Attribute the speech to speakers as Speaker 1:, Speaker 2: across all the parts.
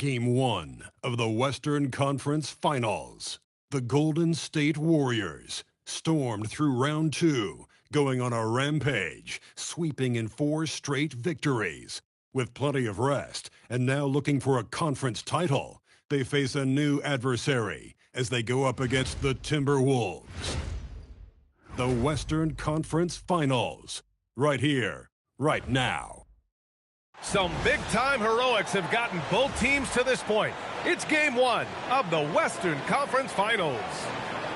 Speaker 1: Game 1 of the Western Conference Finals. The Golden State Warriors stormed through round 2, going on a rampage, sweeping in 4 straight victories. With plenty of rest, and now looking for a conference title, they face a new adversary as they go up against the Timberwolves. The Western Conference Finals, right here, right now.
Speaker 2: Some big-time heroics have gotten both teams to this point. It's Game 1 of the Western Conference Finals.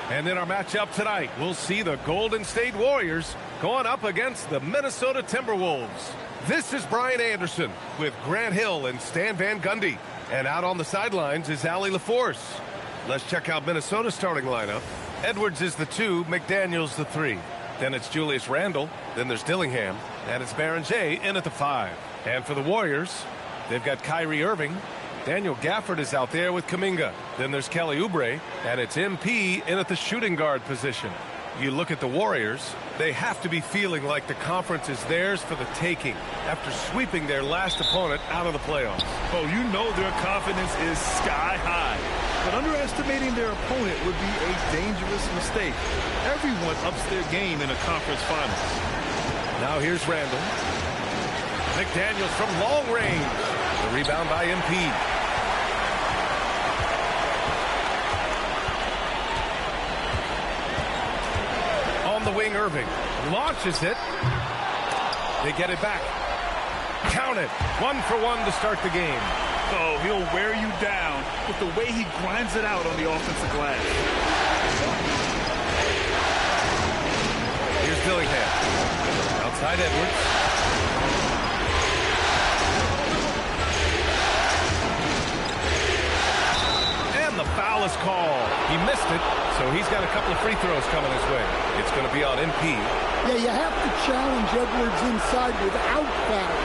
Speaker 2: And in our matchup tonight, we'll see the Golden State Warriors going up against the Minnesota Timberwolves. This is Brian Anderson with Grant Hill and Stan Van Gundy. And out on the sidelines is Allie LaForce. Let's check out Minnesota's starting lineup. Edwards is the 2, McDaniels the 3. Then it's Julius Randle, then there's Dillingham, and it's Berenger in at the 5. And for the Warriors, they've got Kyrie Irving. Daniel Gafford is out there with Kuminga. Then there's Kelly Oubre, and it's MP in at the shooting guard position. You look at the Warriors, they have to be feeling like the conference is theirs for the taking after sweeping their last opponent out of the playoffs.
Speaker 3: Oh, you know their confidence is sky high. But underestimating their opponent would be a dangerous mistake. Everyone ups their game in a conference finals.
Speaker 2: Now here's Randle. McDaniels from long range. The rebound by MP. On the wing, Irving launches it. They get it back. Count it. 1 for 1 to start the game.
Speaker 3: Oh, he'll wear you down with the way he grinds it out on the offensive glass.
Speaker 2: Here's Dillingham. Outside Edwards. And the foul is called. He missed it, so he's got a couple of free throws coming his way. It's going to be on MP.
Speaker 4: Yeah, you have to challenge Edwards inside without foul.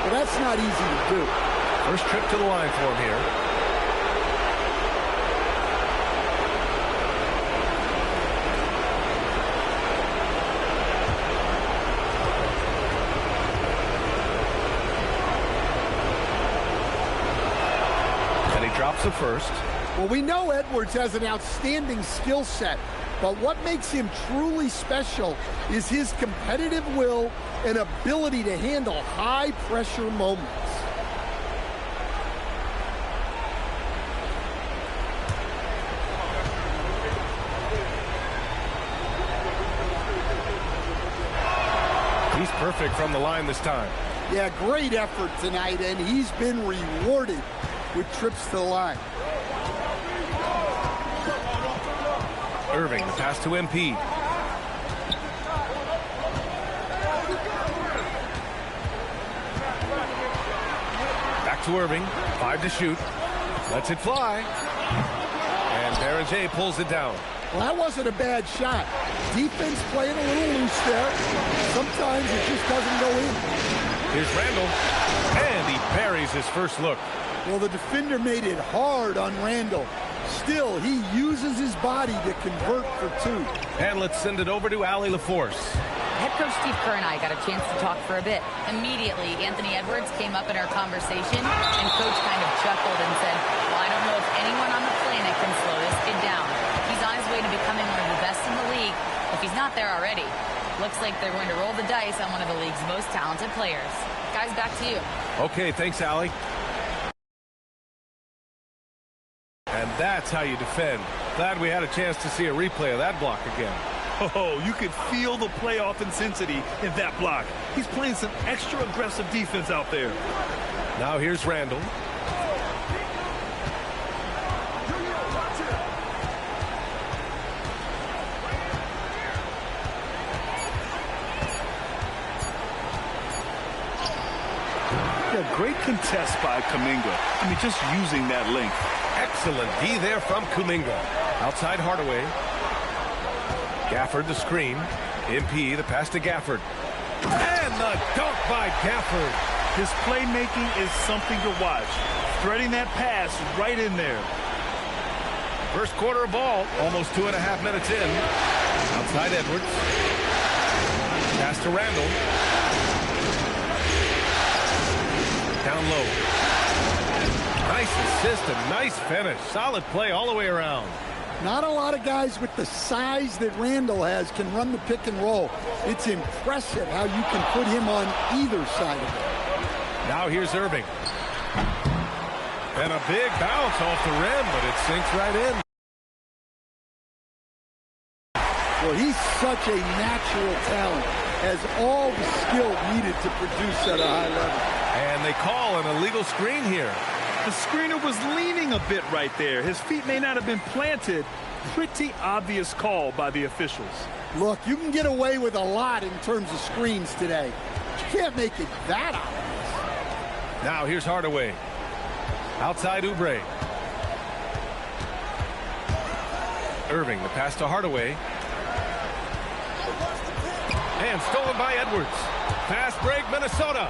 Speaker 4: But that's not easy to do.
Speaker 2: First trip to the line for him here. And he drops the first.
Speaker 4: Well, we know Edwards has an outstanding skill set, but what makes him truly special is his competitive will and ability to handle high-pressure moments.
Speaker 2: He's perfect from the line this time.
Speaker 4: Yeah, great effort tonight, and he's been rewarded with trips to the line.
Speaker 2: Irving, the pass to MP. Back to Irving. 5 to shoot. Lets it fly. And Berenger pulls it down.
Speaker 4: Well, that wasn't a bad shot. Defense playing a little loose there. Sometimes it just doesn't go in.
Speaker 2: Here's Randle. And he buries his first look.
Speaker 4: Well, the defender made it hard on Randle. Still, he uses his body to convert for 2.
Speaker 2: And let's send it over to Allie LaForce.
Speaker 5: Head coach Steve Kerr and I got a chance to talk for a bit. Immediately, Anthony Edwards came up in our conversation, and coach kind of chuckled and said, well, I don't know if anyone on the planet can slow this kid down. He's on his way to becoming one of the best in the league, if he's not there already. Looks like they're going to roll the dice on one of the league's most talented players. Guys, back to you.
Speaker 2: Okay, thanks, Allie. And that's how you defend. Glad we had a chance to see a replay of that block again.
Speaker 3: Oh, you could feel the playoff intensity in that block. He's playing some extra aggressive defense out there.
Speaker 2: Now here's Randle.
Speaker 3: Yeah, great contest by Kuminga. I mean, just using that length.
Speaker 2: Excellent D there from Kuminga. Outside Hardaway. Gafford the screen. MP the pass to Gafford. And the dunk by Gafford.
Speaker 3: His playmaking is something to watch. Threading that pass right in there.
Speaker 2: First quarter of ball. Almost 2.5 minutes in. Outside Edwards. Pass to Randle. Down low. Nice assist and nice finish. Solid play all the way around.
Speaker 4: Not a lot of guys with the size that Randall has can run the pick and roll. It's impressive how you can put him on either side of it.
Speaker 2: Now here's Irving. And a big bounce off the rim, but it sinks right in.
Speaker 4: Well, he's such a natural talent, has all the skill needed to produce at a high level.
Speaker 2: And they call an illegal screen here.
Speaker 3: The screener was leaning a bit right there. His feet may not have been planted. Pretty obvious call by the officials.
Speaker 4: Look, you can get away with a lot in terms of screens today. You can't make it that obvious.
Speaker 2: Now here's Hardaway. Outside Oubre. Irving, the pass to Hardaway. And stolen by Edwards. Fast break, Minnesota.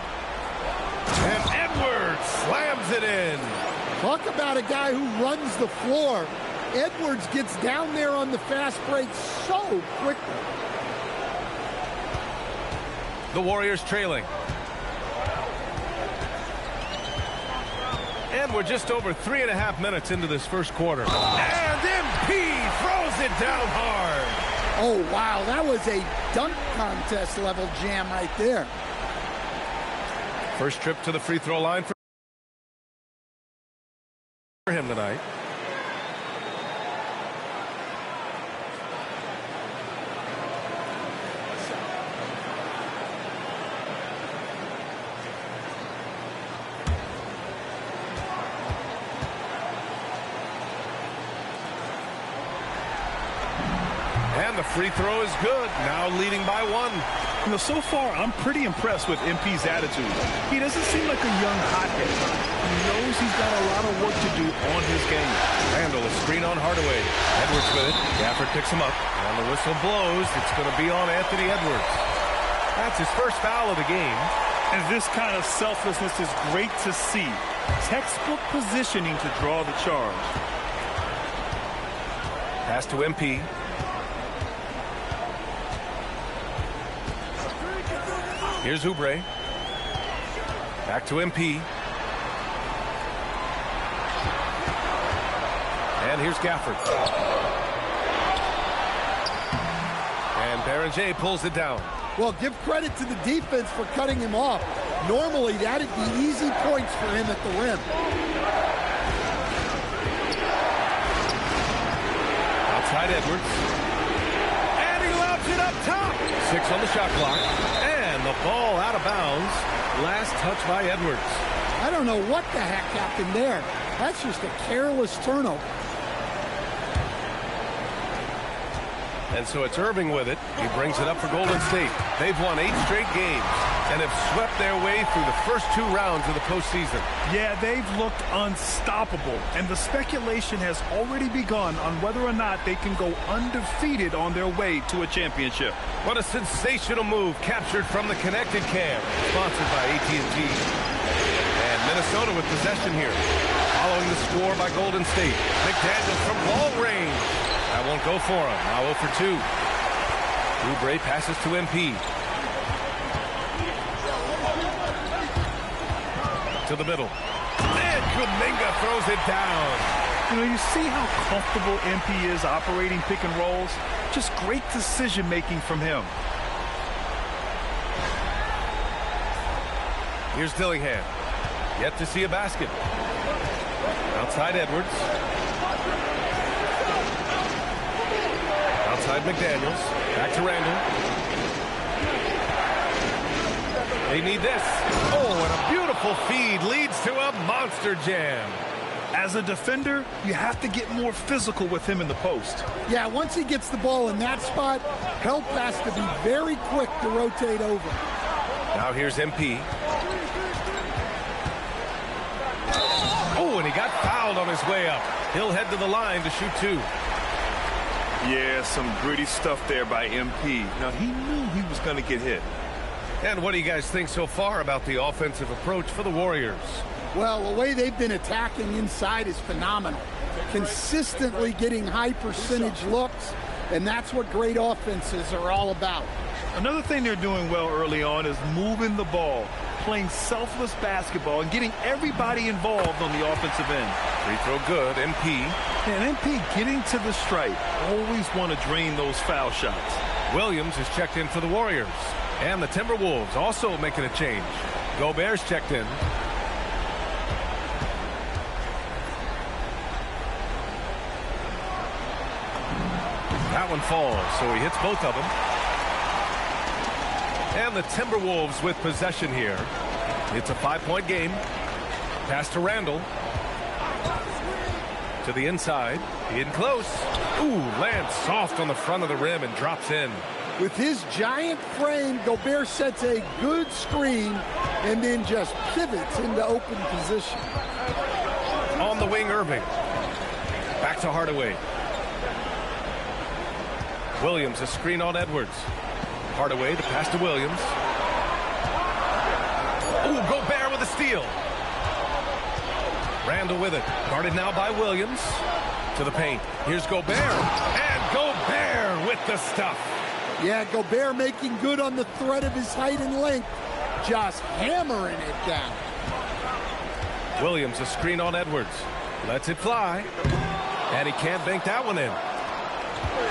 Speaker 2: And Edwards slams it in.
Speaker 4: Talk about a guy who runs the floor. Edwards gets down there on the fast break so quickly.
Speaker 2: The Warriors trailing. And we're just over 3.5 minutes into this first quarter. And MP throws it down hard.
Speaker 4: Oh, wow, that was a dunk contest level jam right there.
Speaker 2: First trip to the free throw line for him tonight. And the free throw is good. Now leading by 1.
Speaker 3: You know, so far, I'm pretty impressed with MP's attitude. He doesn't seem like a young hothead. He knows he's got a lot of work to do on his game.
Speaker 2: Randall, a screen on Hardaway. Edwards with it. Gafford picks him up. And the whistle blows. It's going to be on Anthony Edwards. That's his first foul of the game.
Speaker 3: And this kind of selflessness is great to see. Textbook positioning to draw the charge.
Speaker 2: Pass to MP. Here's Oubre. Back to MP. And here's Gafford. And Berenger pulls it down.
Speaker 4: Well, give credit to the defense for cutting him off. Normally, that'd be easy points for him at the rim.
Speaker 2: Outside Edwards. And he lobs it up top. 6 on the shot clock. And the ball out of bounds. Last touch by Edwards.
Speaker 4: I don't know what the heck happened there. That's just a careless turnover.
Speaker 2: And so it's Irving with it. He brings it up for Golden State. They've won 8 straight games and have swept their way through the first 2 rounds of the postseason.
Speaker 3: Yeah, they've looked unstoppable. And the speculation has already begun on whether or not they can go undefeated on their way to a championship.
Speaker 2: What a sensational move captured from the connected cam. Sponsored by AT&T. And Minnesota with possession here. Following the score by Golden State. McDaniels from long range. That won't go for him. Now 0 for 2. Oubre passes to MP. To the middle. And Kuminga throws it down.
Speaker 3: You know, you see how comfortable MP is operating pick and rolls. Just great decision-making from him.
Speaker 2: Here's Dillingham. Yet to see a basket. Outside Edwards. Outside McDaniels. Back to Randall. They need this. Oh, and a beautiful feed leads to a monster jam.
Speaker 3: As a defender, you have to get more physical with him in the post.
Speaker 4: Yeah, once he gets the ball in that spot, help has to be very quick to rotate over.
Speaker 2: Now here's MP. Oh, and he got fouled on his way up. He'll head to the line to shoot 2.
Speaker 3: Yeah, some gritty stuff there by MP. Now, he knew he was going to get hit.
Speaker 2: And what do you guys think so far about the offensive approach for the Warriors?
Speaker 4: Well, the way they've been attacking inside is phenomenal. Consistently getting high percentage looks, and that's what great offenses are all about.
Speaker 3: Another thing they're doing well early on is moving the ball. playing selfless basketball and getting everybody involved on the offensive end.
Speaker 2: Free throw good, MP.
Speaker 3: And MP getting to the stripe. Always want to drain those foul shots.
Speaker 2: Williams is checked in for the Warriors. And the Timberwolves also making a change. Gobert's checked in. That one falls, so he hits both of them. And the Timberwolves with possession here. It's a 5-point game. Pass to Randall. To the inside. In close. Ooh, lands soft on the front of the rim and drops in.
Speaker 4: With his giant frame, Gobert sets a good screen and then just pivots into open position.
Speaker 2: On the wing, Irving. Back to Hardaway. Williams, a screen on Edwards. Hardaway, the pass to Williams. Ooh, Gobert with a steal. Randall with it. Guarded now by Williams. To the paint. Here's Gobert. And Gobert with the stuff.
Speaker 4: Yeah, Gobert making good on the threat of his height and length. Just hammering it down.
Speaker 2: Williams, a screen on Edwards. Lets it fly. And he can't bank that one in.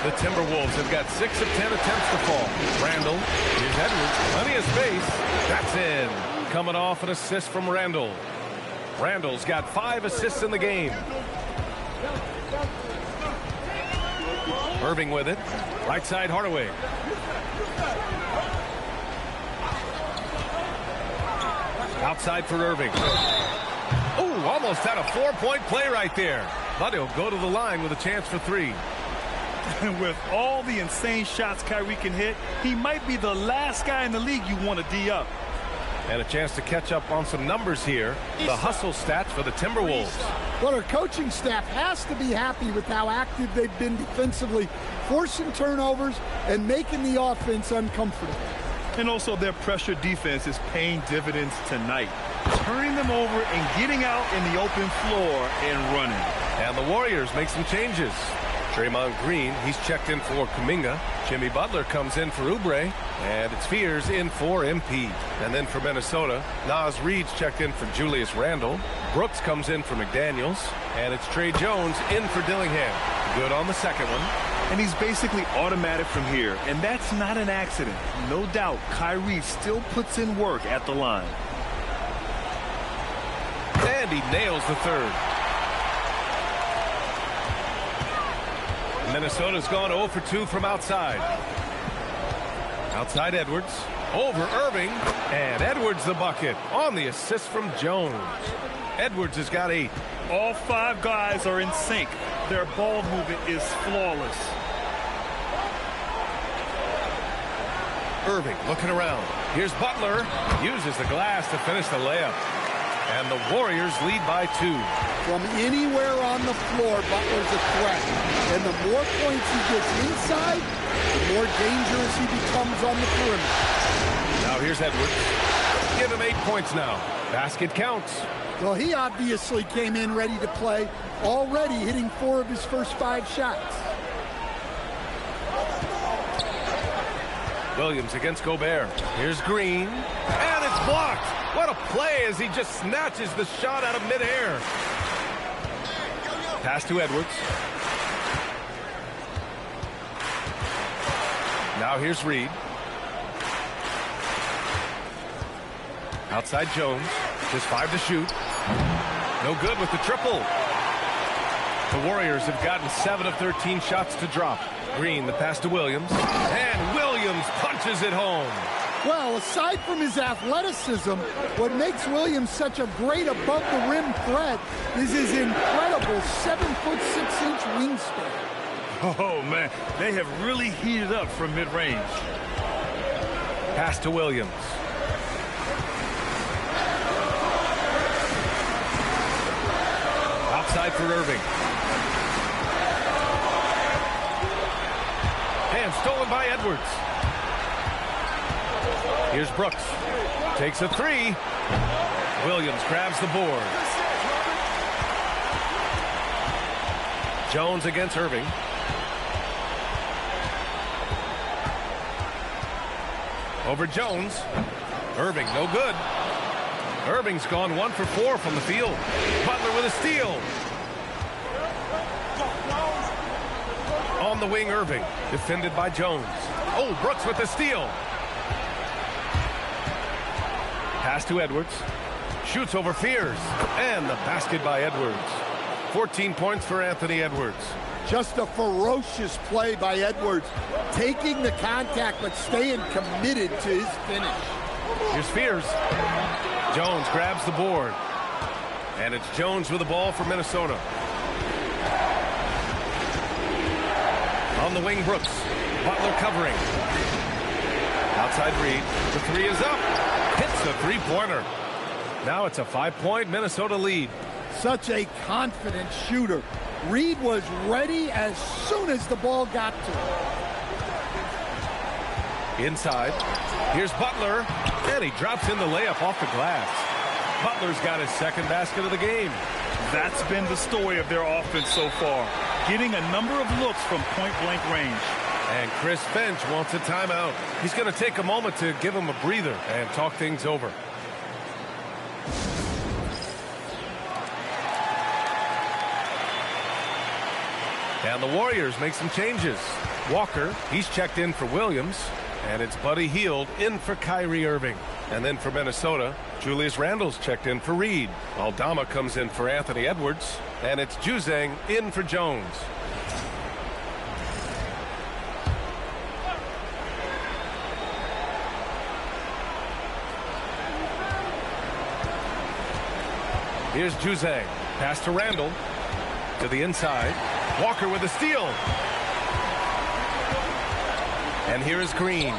Speaker 2: The Timberwolves have got 6 of 10 attempts to fall. Randall, here's Edwards, plenty of space. That's in. Coming off an assist from Randall. Randall's got 5 assists in the game. Irving with it. Right side, Hardaway. Outside for Irving. Ooh, almost had a 4-point play right there. But he'll go to the line with a chance for 3.
Speaker 3: And with all the insane shots Kyrie can hit, he might be the last guy in the league you want to D up.
Speaker 2: And a chance to catch up on some numbers here. The hustle stats for the Timberwolves.
Speaker 4: Well, our coaching staff has to be happy with how active they've been defensively, forcing turnovers and making the offense uncomfortable.
Speaker 3: And also their pressure defense is paying dividends tonight. Turning them over and getting out in the open floor and running.
Speaker 2: And the Warriors make some changes. Draymond Green, he's checked in for Kuminga. Jimmy Butler comes in for Oubre. And it's Fears in for MP. And then for Minnesota, Naz Reid's checked in for Julius Randle. Brooks comes in for McDaniels. And it's Trey Jones in for Dillingham. Good on the second one.
Speaker 3: And he's basically automatic from here. And that's not an accident. No doubt, Kyrie still puts in work at the line.
Speaker 2: And he nails the third. Minnesota's gone 0 for 2 from outside. Outside Edwards. Over Irving. And Edwards the bucket on the assist from Jones. Edwards has got 8.
Speaker 3: All 5 guys are in sync. Their ball movement is flawless.
Speaker 2: Irving looking around. Here's Butler. Uses the glass to finish the layup. And the Warriors lead by 2.
Speaker 4: From anywhere on the floor, Butler's a threat. And the more points he gets inside, the more dangerous he becomes on the perimeter.
Speaker 2: Now here's Edwards. Give him 8 points now. Basket counts.
Speaker 4: Well, he obviously came in ready to play, already hitting 4 of his first 5 shots.
Speaker 2: Williams against Gobert. Here's Green. And it's blocked. What a play as he just snatches the shot out of midair. Pass to Edwards. Now here's Reid. Outside Jones. Just 5 to shoot. No good with the triple. The Warriors have gotten 7 of 13 shots to drop. Green, the pass to Williams. And Williams punches it home.
Speaker 4: Well, aside from his athleticism, what makes Williams such a great above-the-rim threat is his incredible 7'6" wingspan.
Speaker 3: Oh, man, they have really heated up from mid-range.
Speaker 2: Pass to Williams. Outside for Irving. And stolen by Edwards. Here's Brooks. Takes a 3. Williams grabs the board. Jones against Irving. Over Jones. Irving, no good. Irving's gone 1 for 4 from the field. Butler with a steal. On the wing, Irving, defended by Jones. Oh, Brooks with the steal. Pass to Edwards. Shoots over Fears. And the basket by Edwards. 14 points for Anthony Edwards.
Speaker 4: Just a ferocious play by Edwards. Taking the contact, but staying committed to his finish.
Speaker 2: Here's Fears. Jones grabs the board. And it's Jones with the ball for Minnesota. On the wing, Brooks. Butler covering. Outside Reed. The three is up. Hits the three-pointer. Now it's a 5-point Minnesota lead.
Speaker 4: Such a confident shooter. Reed was ready as soon as the ball got to him.
Speaker 2: Inside. Here's Butler. And he drops in the layup off the glass. Butler's got his second basket of the game.
Speaker 3: That's been the story of their offense so far. Getting a number of looks from point-blank range.
Speaker 2: And Chris Finch wants a timeout. He's going to take a moment to give him a breather and talk things over. And the Warriors make some changes. Walker, he's checked in for Williams. And it's Buddy Hield in for Kyrie Irving. And then for Minnesota, Julius Randle's checked in for Reed. Aldama comes in for Anthony Edwards. And it's Juzang in for Jones. Here's Juzang. Pass to Randle. To the inside. Walker with a steal. And here is Green.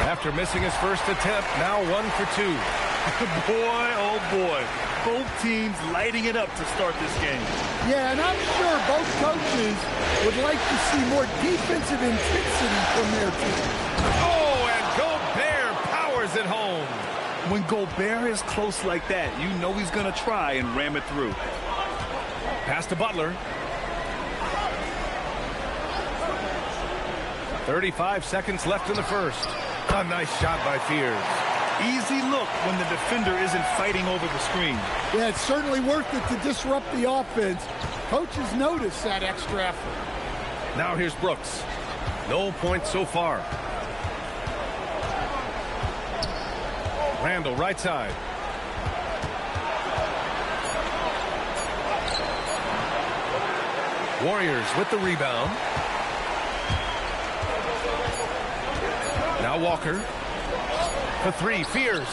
Speaker 2: After missing his first attempt, now 1 for 2.
Speaker 3: Boy, oh boy. Both teams lighting it up to start this game.
Speaker 4: Yeah, and I'm sure both coaches would like to see more defensive intensity from their team.
Speaker 2: Oh, and Gobert powers it home.
Speaker 3: When Gobert is close like that, you know he's going to try and ram it through.
Speaker 2: Pass to Butler. 35 seconds left in the first. A nice shot by Fears.
Speaker 3: Easy look when the defender isn't fighting over the screen.
Speaker 4: Yeah, it's certainly worth it to disrupt the offense. Coaches notice that extra effort.
Speaker 2: Now here's Brooks. No points so far. Randle, right side. Warriors with the rebound. Now Walker. For three, Fears.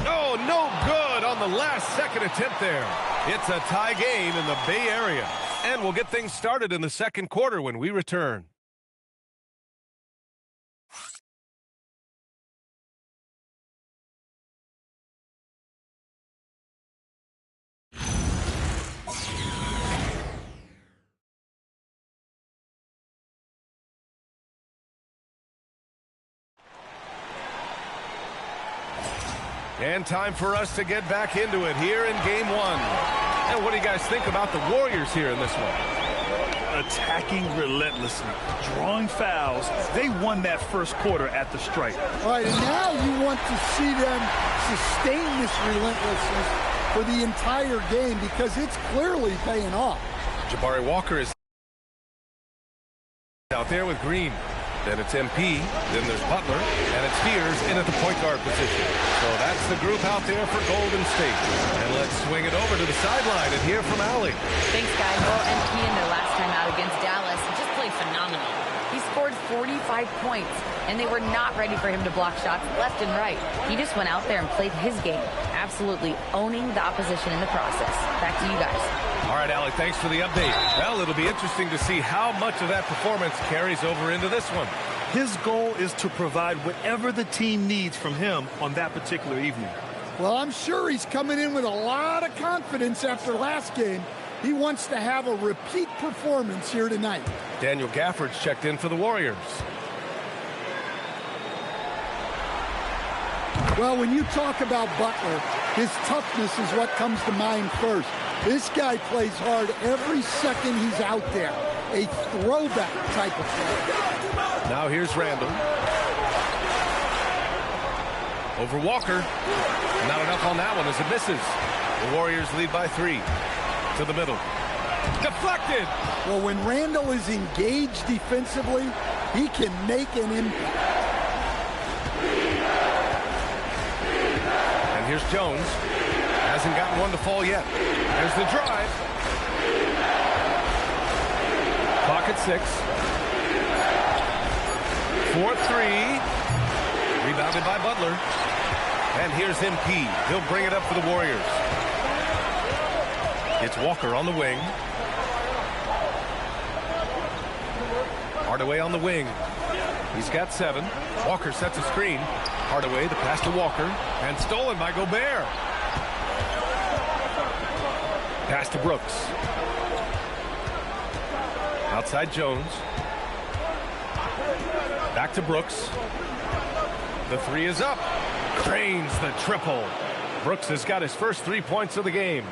Speaker 2: Oh, no good on the last second attempt there. It's a tie game in the Bay Area. And we'll get things started in the second quarter when we return. And time for us to get back into it here in Game 1. And what do you guys think about the Warriors here in this one?
Speaker 3: Attacking relentlessly, drawing fouls. They won that first quarter at the stripe.
Speaker 4: All right, and now you want to see them sustain this relentlessness for the entire game because it's clearly paying off.
Speaker 2: Jabari Walker is out there with Green. Then it's MP, then there's Butler, and it's Fears in at the point guard position. So that's the group out there for Golden State. And let's swing it over to the sideline and hear from Allie.
Speaker 5: Thanks, guys. Well, MP in their last time out against Dallas just played phenomenal. He scored 45 points, and they were not ready for him to block shots left and right. He just went out there and played his game, absolutely owning the opposition in the process. Back to you guys.
Speaker 2: All right, Allie, thanks for the update. Well, it'll be interesting to see how much of that performance carries over into this one.
Speaker 3: His goal is to provide whatever the team needs from him on that particular evening.
Speaker 4: Well, I'm sure he's coming in with a lot of confidence after last game. He wants to have a repeat performance here tonight.
Speaker 2: Daniel Gafford's checked in for the Warriors.
Speaker 4: Well, when you talk about Butler, his toughness is what comes to mind first. This guy plays hard every second he's out there. A throwback type of play.
Speaker 2: Now here's Randle. Over Walker. Not enough on that one as it misses. The Warriors lead by 3. To the middle. Deflected.
Speaker 4: Well, when Randall is engaged defensively, he can make an impact.
Speaker 2: And here's Jones. Hasn't gotten one to fall yet. There's the drive. Clock at 6. 4-3. Rebounded by Butler. And here's MP. He'll bring it up for the Warriors. It's Walker on the wing. Hardaway on the wing. He's got 7. Walker sets a screen. Hardaway, the pass to Walker. And stolen by Gobert. Pass to Brooks. Outside Jones. Back to Brooks. The 3 is up. Cranes the triple. Brooks has got his first 3 points of the game.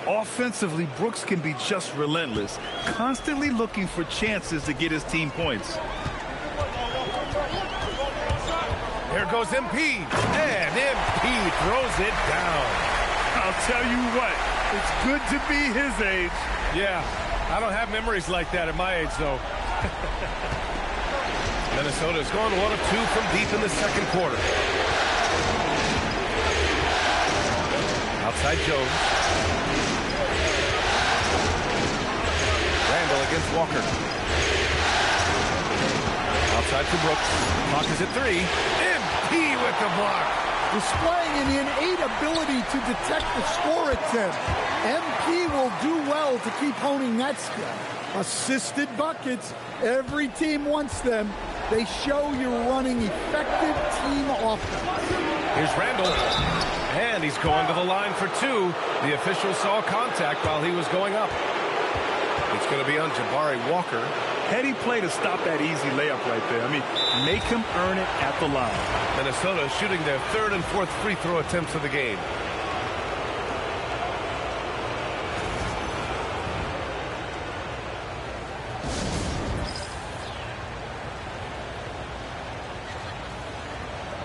Speaker 3: Offensively, Brooks can be just relentless, constantly looking for chances to get his team points.
Speaker 2: There goes MP. And MP throws it down.
Speaker 3: I'll tell you what, it's good to be his age.
Speaker 2: Yeah, I don't have memories like that at my age, though. Minnesota's going 1 of 2 from deep in the second quarter. Outside Jones. Randall against Walker. Outside to Brooks. Clock is at 3. MP with the block.
Speaker 4: Displaying an innate ability to detect the score attempt. MP will do well to keep honing that skill. Assisted buckets. Every team wants them. They show you're running effective team offense.
Speaker 2: Here's Randall. And he's going to the line for 2. The official saw contact while he was going up. It's going to be on Jabari Walker.
Speaker 3: Heady play to stop that easy layup right there. I mean, make him earn it at the line.
Speaker 2: Minnesota shooting their 3rd and 4th free throw attempts of the game.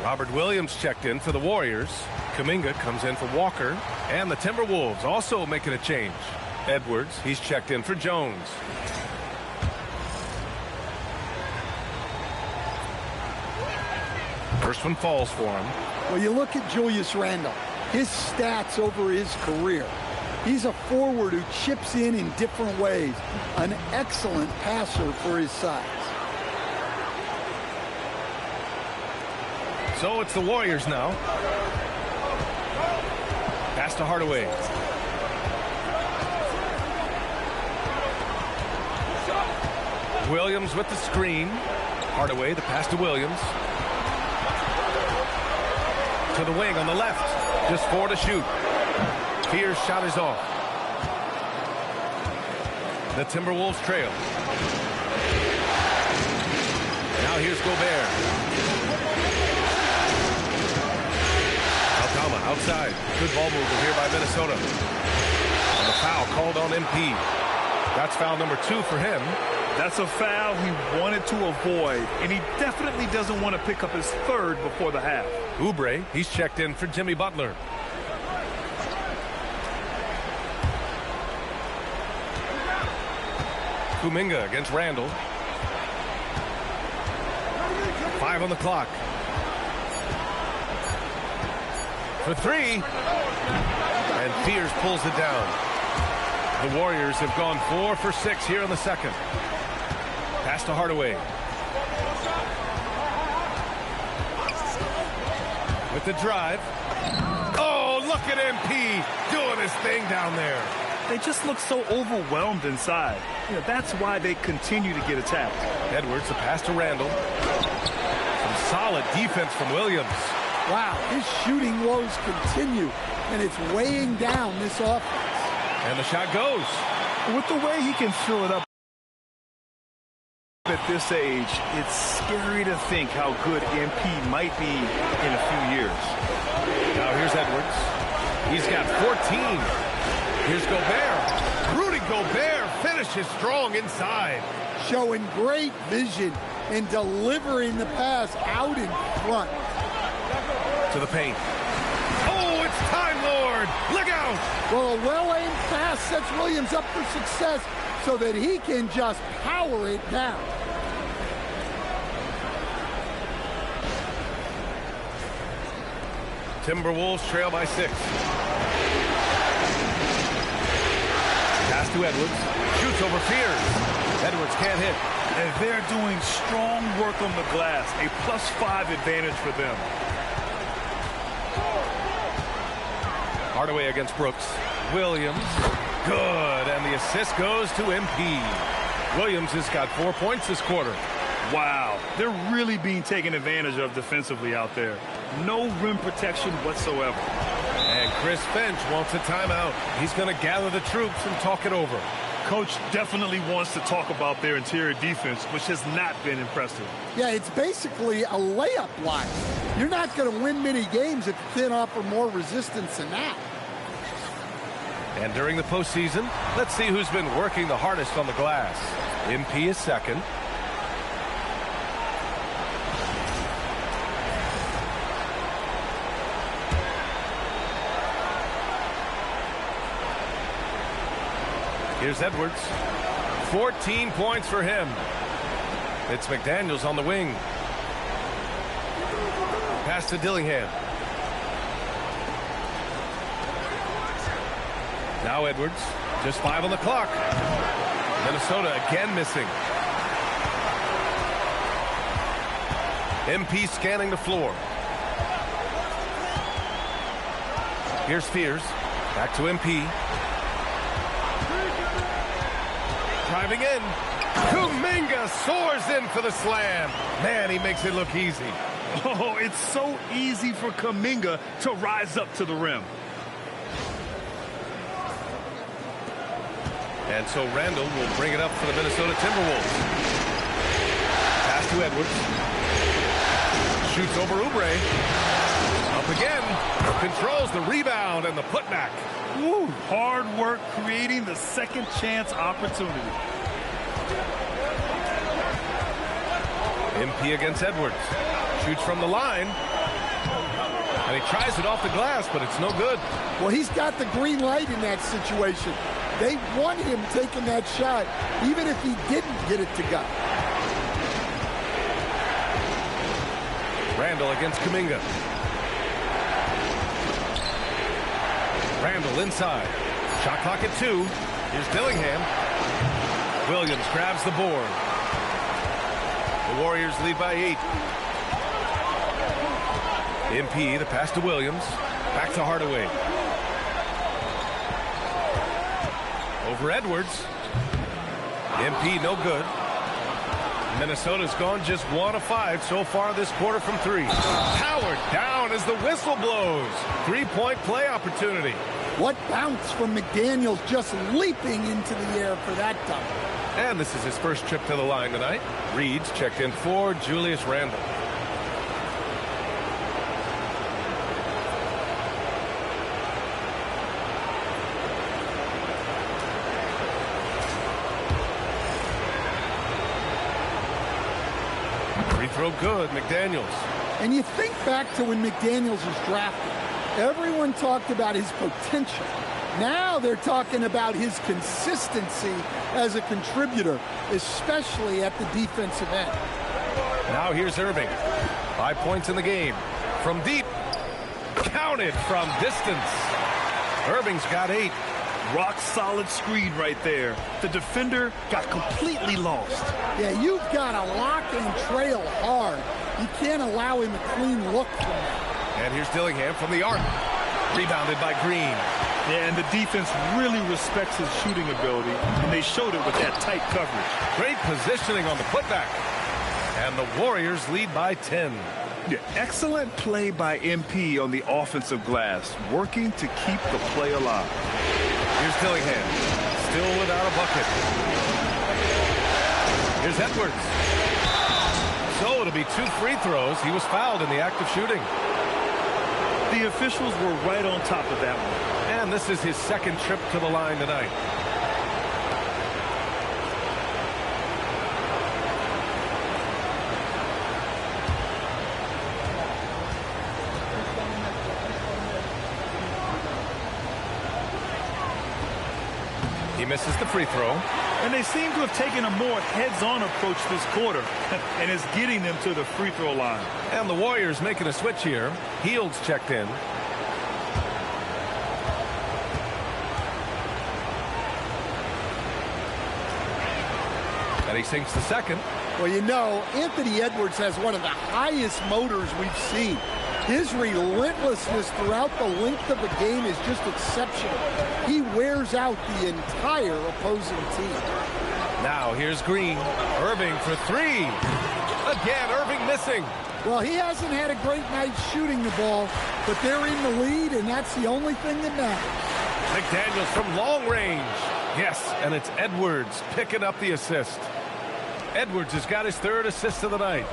Speaker 2: Robert Williams checked in for the Warriors. Kuminga comes in for Walker. And the Timberwolves also making a change. Edwards, he's checked in for Jones. First one falls for him.
Speaker 4: Well, you look at Julius Randle, his stats over his career. He's a forward who chips in different ways. An excellent passer for his size.
Speaker 2: So it's the Warriors now. Pass to Hardaway. Williams with the screen. Hardaway, the pass to Williams. To the wing on the left. Just 4 to shoot. Pierce's shot is off. The Timberwolves trail. Now here's Gobert. Altama outside. Good ball movement here by Minnesota. And the foul called on MP. That's foul number 2 for him.
Speaker 3: That's a foul he wanted to avoid, and he definitely doesn't want to pick up his 3rd before the half.
Speaker 2: Oubre, he's checked in for Jimmy Butler. Kuminga against Randall. 5 on the clock. For 3. And Pierce pulls it down. The Warriors have gone 4 for 6 here in the second. Pass to Hardaway. With the drive. Oh, look at MP doing his thing down there.
Speaker 3: They just look so overwhelmed inside. You know, that's why they continue to get attacked.
Speaker 2: Edwards, the pass to Randall. Some solid defense from Williams.
Speaker 4: Wow, his shooting woes continue, and it's weighing down this offense.
Speaker 2: And the shot goes.
Speaker 3: With the way he can fill it up at this age, it's scary to think how good MP might be in a few years.
Speaker 2: Now here's Edwards. He's got 14. Here's Gobert. Rudy Gobert finishes strong inside.
Speaker 4: Showing great vision and delivering the pass out in front.
Speaker 2: to the paint. Oh, it's time, Lord. Look out.
Speaker 4: Well, a well-aimed pass sets Williams up for success so that he can just power it down.
Speaker 2: Timberwolves trail by 6. Pass to Edwards. Shoots over Fears. Edwards can't hit.
Speaker 3: And they're doing strong work on the glass. A +5 advantage for them.
Speaker 2: Hardaway against Brooks. Williams. Good. And the assist goes to MP. Williams has got 4 points this quarter.
Speaker 3: Wow. They're really being taken advantage of defensively out there. No rim protection whatsoever.
Speaker 2: And Chris Finch wants a timeout. He's going to gather the troops and talk it over.
Speaker 3: Coach definitely wants to talk about their interior defense, which has not been impressive.
Speaker 4: Yeah, it's basically a layup line. You're not going to win many games if you can't offer more resistance than that.
Speaker 2: And during the postseason, let's see who's been working the hardest on the glass. MP is second. Here's Edwards. 14 points for him. It's McDaniels on the wing. Pass to Dillingham. Now Edwards. Just 5 on the clock. Minnesota again missing. MP scanning the floor. Here's Fears. Back to MP. Driving in. Kuminga soars in for the slam. Man, he makes it look easy.
Speaker 3: Oh, it's so easy for Kuminga to rise up to the rim.
Speaker 2: And so Randall will bring it up for the Minnesota Timberwolves. Pass to Edwards. Shoots over Oubre. Up again. Controls the rebound and the putback.
Speaker 3: Woo, hard work creating the second chance opportunity.
Speaker 2: MP against Edwards. Shoots from the line. And he tries it off the glass, but it's no good.
Speaker 4: Well, he's got the green light in that situation. They want him taking that shot, even if he didn't get it to go.
Speaker 2: Randall against Kuminga. Randall inside. Shot clock at 2. Here's Dillingham. Williams grabs the board. The Warriors lead by 8. MP, the pass to Williams. Back to Hardaway. Over Edwards. MP no good. Minnesota's gone just 1 of 5 so far this quarter from 3. Powered down as the whistle blows. 3-point play opportunity.
Speaker 4: What bounce from McDaniels, just leaping into the air for that dunk.
Speaker 2: And this is his first trip to the line tonight. Reed's checked in for Julius Randle. Free throw good, McDaniels.
Speaker 4: And you think back to when McDaniels was drafted. Everyone talked about his potential. Now they're talking about his consistency as a contributor, especially at the defensive end.
Speaker 2: Now here's Irving. 5 points in the game. From deep. Counted from distance. Irving's got 8.
Speaker 3: Rock solid screen right there. The defender got completely lost.
Speaker 4: Yeah, you've got to lock and trail hard. You can't allow him a clean look from that.
Speaker 2: And here's Dillingham from the arc. Rebounded by Green.
Speaker 3: Yeah, and the defense really respects his shooting ability, and they showed it with that tight coverage.
Speaker 2: Great positioning on the putback. And the Warriors lead by 10.
Speaker 3: Yeah, excellent play by MP on the offensive glass, working to keep the play alive.
Speaker 2: Here's Dillingham, still without a bucket. Here's Edwards. So it'll be 2 free throws. He was fouled in the act of shooting.
Speaker 3: The officials were right on top of that one.
Speaker 2: And this is his second trip to the line tonight. misses the free throw.
Speaker 3: And they seem to have taken a more heads-on approach this quarter, and it's getting them to the free throw line.
Speaker 2: And the Warriors making a switch here. Hields checked in. And he sinks the second.
Speaker 4: Well, you know, Anthony Edwards has one of the highest motors we've seen. His relentlessness throughout the length of the game is just exceptional. He wears out the entire opposing team.
Speaker 2: Now here's Green. Irving for three. Again, Irving missing.
Speaker 4: Well, he hasn't had a great night shooting the ball, but they're in the lead, and that's the only thing that matters.
Speaker 2: McDaniels from long range. Yes, and it's Edwards picking up the assist. Edwards has got his third assist of the night.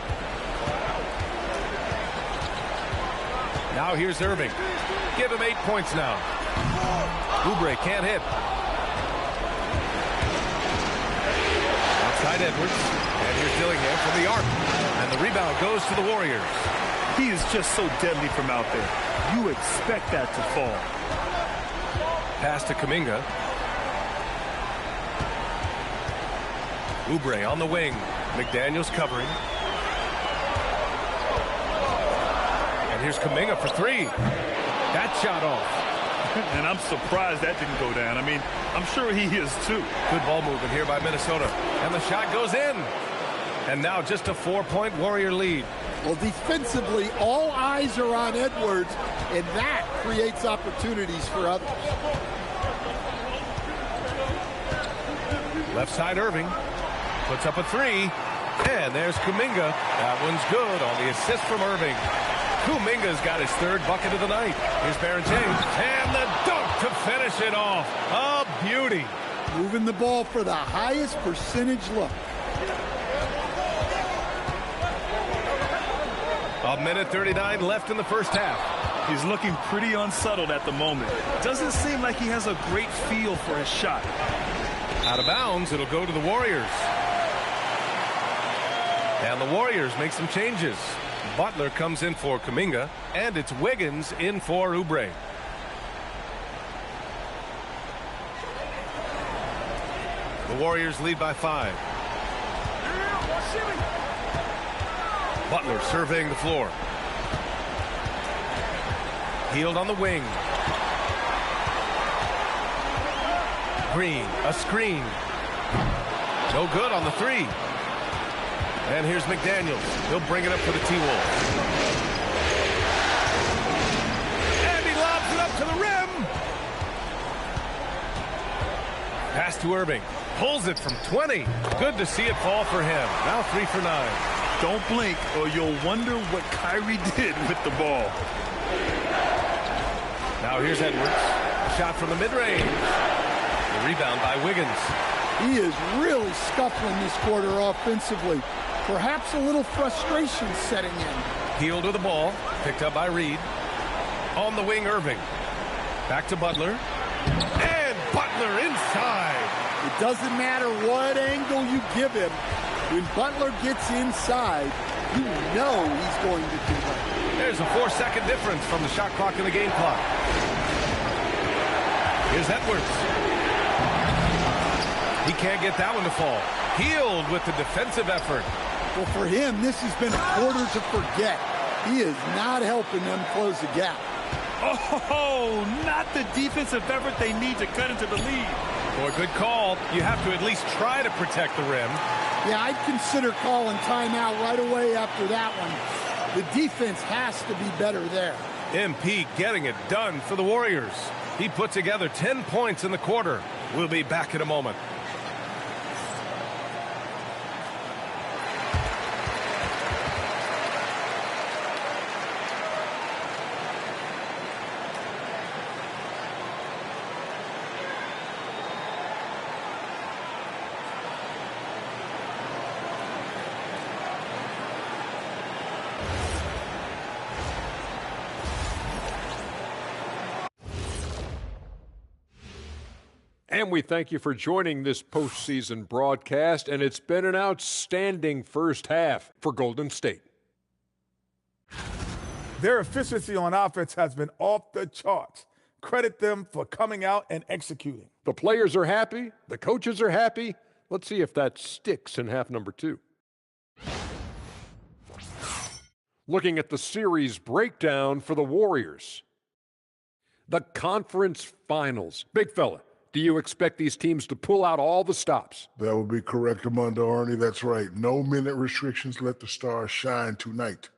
Speaker 2: Now here's Irving. Give him 8 points now. Oubre can't hit. Outside Edwards. And here's Dillingham from the arc. And the rebound goes to the Warriors.
Speaker 3: He is just so deadly from out there. You expect that to fall.
Speaker 2: Pass to Kuminga. Oubre on the wing. McDaniels covering. And here's Kuminga for three. That shot off.
Speaker 3: And I'm surprised that didn't go down. I mean, I'm sure he is too.
Speaker 2: Good ball movement here by Minnesota. And the shot goes in. And now just a 4-point Warrior lead.
Speaker 4: Well, defensively, all eyes are on Edwards, and that creates opportunities for others.
Speaker 2: Left side Irving. Puts up a three. And there's Kuminga. That one's good on the assist from Irving. Kuminga's got his third bucket of the night. Here's Baron James. And the dunk to finish it off. A beauty.
Speaker 4: Moving the ball for the highest percentage look.
Speaker 2: A minute 39 left in the first half.
Speaker 3: He's looking pretty unsettled at the moment. Doesn't seem like he has a great feel for his shot.
Speaker 2: Out of bounds, it'll go to the Warriors. And the Warriors make some changes. Butler comes in for Kuminga, and it's Wiggins in for Oubre. The Warriors lead by 5. Butler surveying the floor. Hield on the wing. Green, a screen. No good on the three. And here's McDaniels. He'll bring it up for the T-Wolves. And he lobs it up to the rim. Pass to Irving. Pulls it from 20. Good to see it fall for him. Now 3 for 9.
Speaker 3: Don't blink or you'll wonder what Kyrie did with the ball.
Speaker 2: Now here's Edwards. A shot from the mid-range. The rebound by Wiggins.
Speaker 4: He is really scuffling this quarter offensively. Perhaps a little frustration setting in.
Speaker 2: Hield with the ball. Picked up by Reed. On the wing, Irving. Back to Butler. And Butler inside.
Speaker 4: It doesn't matter what angle you give him. When Butler gets inside, you know he's going to do that.
Speaker 2: There's a 4-second difference from the shot clock and the game clock. Here's Edwards. He can't get that one to fall. Hield with the defensive effort.
Speaker 4: Well, for him, this has been a quarter to forget. He is not helping them close the gap.
Speaker 3: Oh, not the defensive effort they need to cut into the lead.
Speaker 2: Boy, good call. You have to at least try to protect the rim.
Speaker 4: Yeah, I'd consider calling timeout right away after that one. The defense has to be better there.
Speaker 2: MP getting it done for the Warriors. He put together 10 points in the quarter. We'll be back in a moment.
Speaker 6: And we thank you for joining this postseason broadcast, and it's been an outstanding first half for Golden State.
Speaker 7: Their efficiency on offense has been off the charts. Credit them for coming out and executing.
Speaker 6: The players are happy. The coaches are happy. Let's see if that sticks in half number 2. Looking at the series breakdown for the Warriors. The conference finals. Big fella, do you expect these teams to pull out all the stops?
Speaker 8: That would be correct, Armando Arnie. That's right. No minute restrictions. Let the stars shine tonight.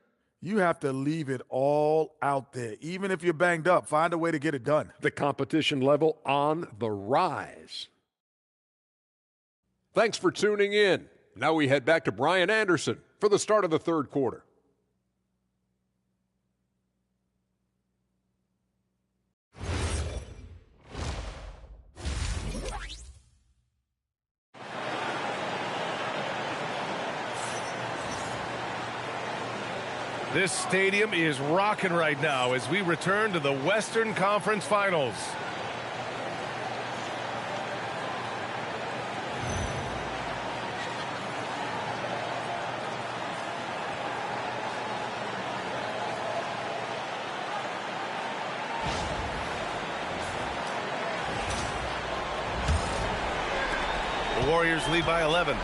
Speaker 7: You have to leave it all out there. Even if you're banged up, find a way to get it done.
Speaker 6: The competition level on the rise. Thanks for tuning in. Now we head back to Brian Anderson for the start of the third quarter.
Speaker 2: This stadium is rocking right now as we return to the Western Conference Finals. The Warriors lead by 11.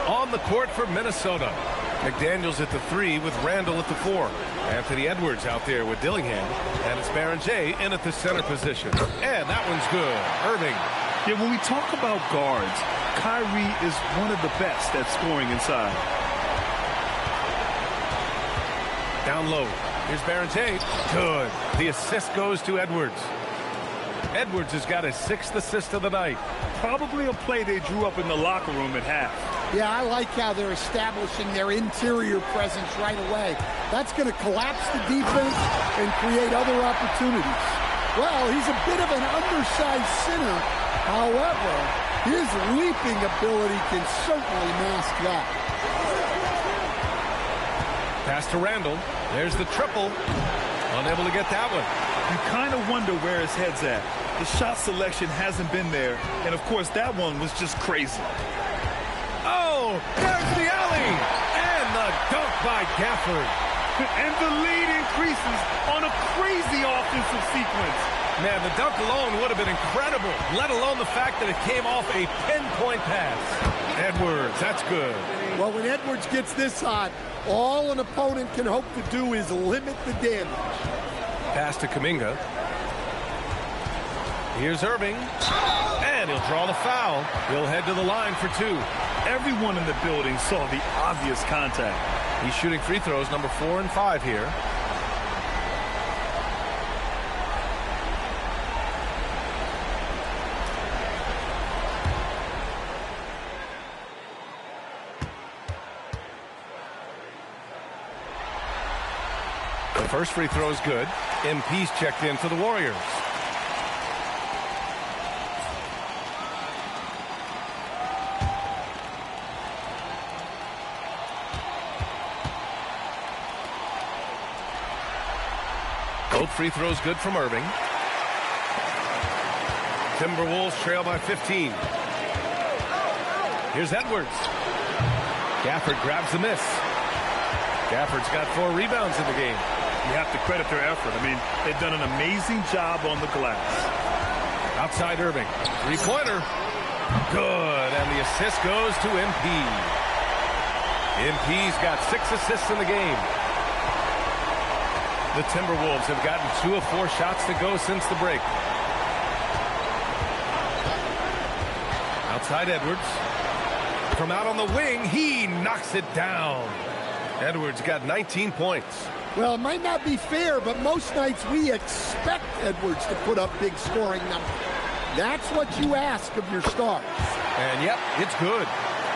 Speaker 2: On the court for Minnesota. McDaniels at the 3 with Randall at the 4. Anthony Edwards out there with Dillingham. And it's Baron J in at the center position. And that one's good. Irving.
Speaker 3: Yeah, when we talk about guards, Kyrie is one of the best at scoring inside.
Speaker 2: Down low. Here's Baron J. Good. The assist goes to Edwards. Edwards has got his 6th assist of the night.
Speaker 3: Probably a play they drew up in the locker room at half.
Speaker 4: Yeah, I like how they're establishing their interior presence right away. That's going to collapse the defense and create other opportunities. Well, he's a bit of an undersized center. However, his leaping ability can certainly mask that.
Speaker 2: Pass to Randall. There's the triple. Unable to get that one.
Speaker 3: You kind of wonder where his head's at. The shot selection hasn't been there, and of course that one was just crazy.
Speaker 2: Oh, there's the alley! And the dunk by Gafford.
Speaker 3: And the lead increases on a crazy offensive sequence.
Speaker 2: Man, the dunk alone would have been incredible, let alone the fact that it came off a pinpoint pass. Edwards, that's good.
Speaker 4: Well, when Edwards gets this hot, all an opponent can hope to do is limit the damage.
Speaker 2: Pass to Kuminga. Here's Irving. And he'll draw the foul. He'll head to the line for 2.
Speaker 3: Everyone in the building saw the obvious contact.
Speaker 2: He's shooting free throws number 4 and 5 here. The first free throw is good. MP's checked in for the Warriors. Both free throws good from Irving. Timberwolves trail by 15. Here's Edwards. Gafford grabs the miss. Gafford's got 4 rebounds in the game.
Speaker 3: You have to credit their effort. I mean, they've done an amazing job on the glass.
Speaker 2: Outside Irving. 3-pointer. Good. And the assist goes to MP. MP's got 6 assists in the game. The Timberwolves have gotten 2 of 4 shots to go since the break. Outside Edwards. From out on the wing, he knocks it down. Edwards got 19 points.
Speaker 4: Well, it might not be fair, but most nights we expect Edwards to put up big scoring numbers. That's what you ask of your stars.
Speaker 2: And yep, it's good.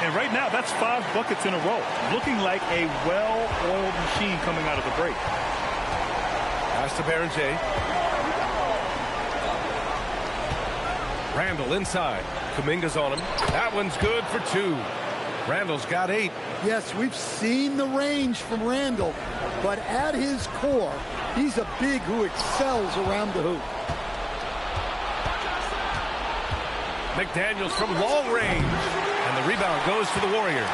Speaker 3: And right now, that's 5 buckets in a row. Looking like a well-oiled machine coming out of the break.
Speaker 2: Pass to Baron J. Randall inside. Kuminga's on him. That one's good for 2. Randall's got 8.
Speaker 4: Yes, we've seen the range from Randall, but at his core, he's a big who excels around the hoop.
Speaker 2: McDaniels from long range. And the rebound goes to the Warriors.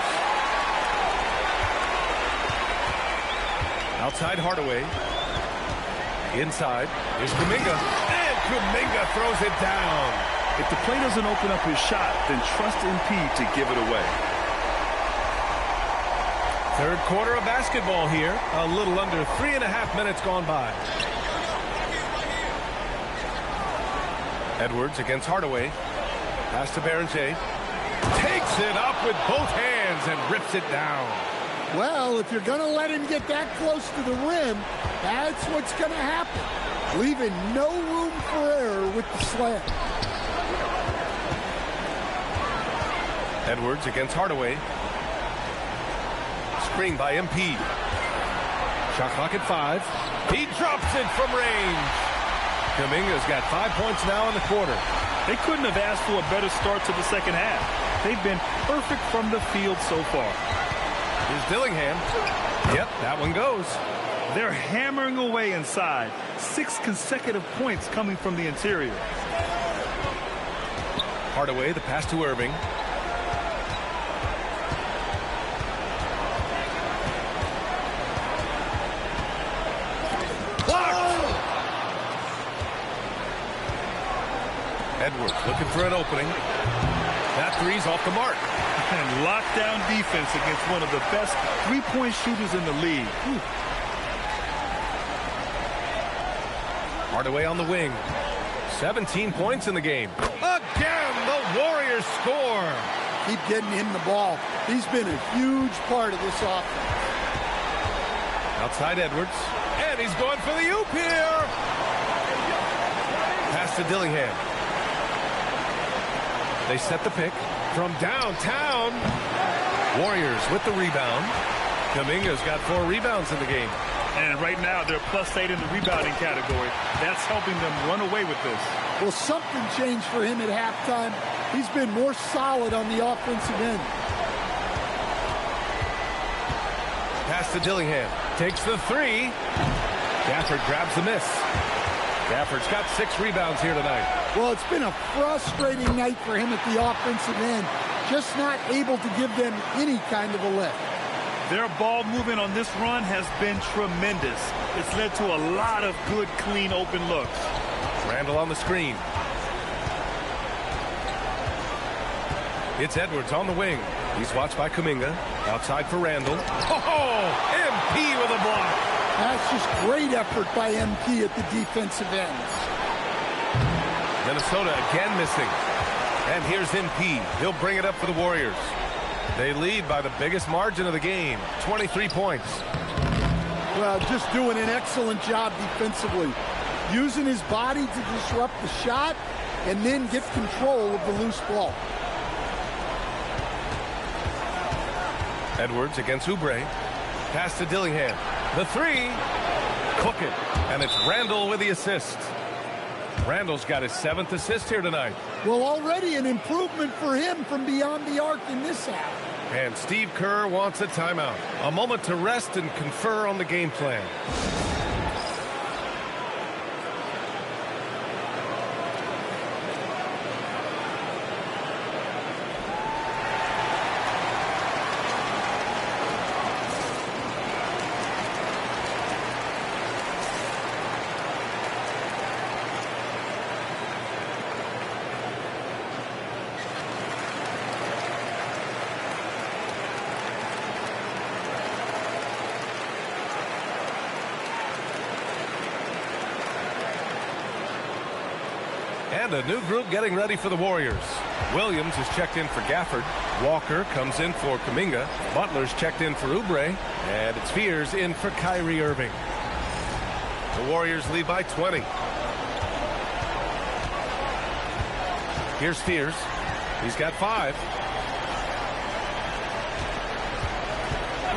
Speaker 2: Outside Hardaway. Inside. Here's Kuminga. Kuminga throws it down.
Speaker 3: If the play doesn't open up his shot, then trust MP to give it away.
Speaker 2: Third quarter of basketball here. A little under 3.5 minutes gone by. Edwards against Hardaway. Pass to Barrenjay. Takes it up with both hands and rips it down.
Speaker 4: Well, if you're going to let him get that close to the rim, that's what's going to happen. Leaving no room for error with the slam.
Speaker 2: Edwards against Hardaway. Screen by MP. Shot clock at 5. He drops it from range. Kuminga's got 5 points now in the quarter.
Speaker 3: They couldn't have asked for a better start to the second half. They've been perfect from the field so far.
Speaker 2: Here's Dillingham. Yep, that one goes.
Speaker 3: They're hammering away inside. 6 consecutive points coming from the interior.
Speaker 2: Hardaway, the pass to Irving. Blocked! Edwards looking for an opening. That three's off the mark.
Speaker 3: And lockdown defense against one of the best three-point shooters in the league. Whew.
Speaker 2: Hardaway on the wing. 17 points in the game. Again, the Warriors score.
Speaker 4: Keep getting him the ball. He's been a huge part of this offense.
Speaker 2: Outside Edwards. And he's going for the oop here. Pass to Dillingham. They set the pick from downtown. Warriors with the rebound. Kuminga's got 4 rebounds in the game.
Speaker 3: And right now they're +8 in the rebounding category. That's helping them run away with this.
Speaker 4: Well, something changed for him at halftime. He's been more solid on the offensive end.
Speaker 2: Pass to Dillingham. Takes the 3. Gafford grabs the miss. Gafford's got 6 rebounds here tonight.
Speaker 4: Well, it's been a frustrating night for him at the offensive end. Just not able to give them any kind of a lift.
Speaker 3: Their ball movement on this run has been tremendous. It's led to a lot of good, clean, open looks.
Speaker 2: Randall on the screen. It's Edwards on the wing. He's watched by Kuminga. Outside for Randall. Oh, MP with a block.
Speaker 4: That's just great effort by MP at the defensive end.
Speaker 2: Minnesota again missing. And here's MP. He'll bring it up for the Warriors. They lead by the biggest margin of the game, 23 points.
Speaker 4: Well, just doing an excellent job defensively. Using his body to disrupt the shot and then get control of the loose ball.
Speaker 2: Edwards against Oubre. Pass to Dillingham. The 3. Cook it. And it's Randall with the assist. Randall's got his 7th assist here tonight.
Speaker 4: Well, already an improvement for him from beyond the arc in this half.
Speaker 2: And Steve Kerr wants a timeout. A moment to rest and confer on the game plan. And a new group getting ready for the Warriors. Williams is checked in for Gafford. Walker comes in for Kuminga. Butler's checked in for Oubre. And it's Fears in for Kyrie Irving. The Warriors lead by 20. Here's Fears. He's got 5.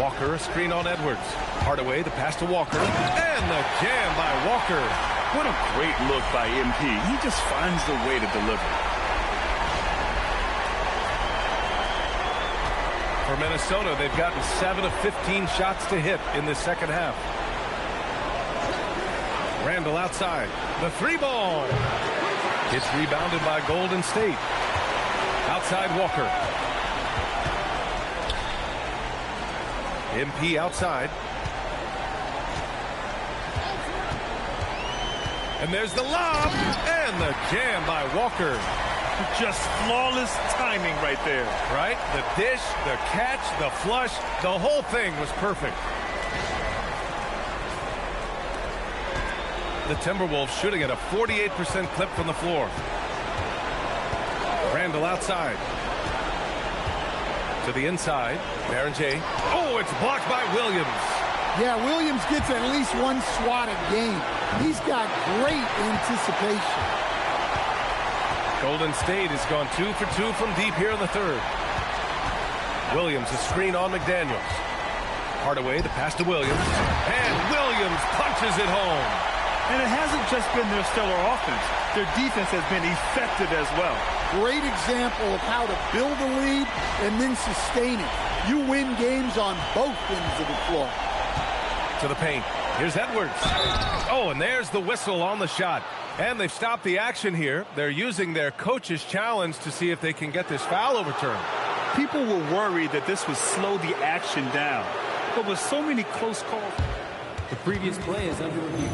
Speaker 2: Walker, a screen on Edwards. Hardaway, the pass to Walker. And the jam by Walker.
Speaker 3: What a great look by MP. He just finds the way to deliver.
Speaker 2: For Minnesota, they've gotten 7 of 15 shots to hit in the second half. Randall outside. The 3 ball. It's rebounded by Golden State. Outside Walker. MP outside. And there's the lob and the jam by Walker.
Speaker 3: Just flawless timing right there.
Speaker 2: Right? The dish, the catch, the flush, the whole thing was perfect. The Timberwolves shooting at a 48% clip from the floor. Randall outside. To the inside. Baron J. Oh, it's blocked by Williams.
Speaker 4: Yeah, Williams gets at least one swat a game. He's got great anticipation.
Speaker 2: Golden State has gone 2 for 2 from deep here in the third. Williams, a screen on McDaniels. Hardaway, the pass to Williams. And Williams punches it home.
Speaker 3: And it hasn't just been their stellar offense. Their defense has been effective as well.
Speaker 4: Great example of how to build a lead and then sustain it. You win games on both ends of the floor.
Speaker 2: To the paint. Here's Edwards. Oh, and there's the whistle on the shot. And they've stopped the action here. They're using their coach's challenge to see if they can get this foul overturned.
Speaker 3: People were worried that this would slow the action down. But with so many close calls,
Speaker 9: the previous play is under review.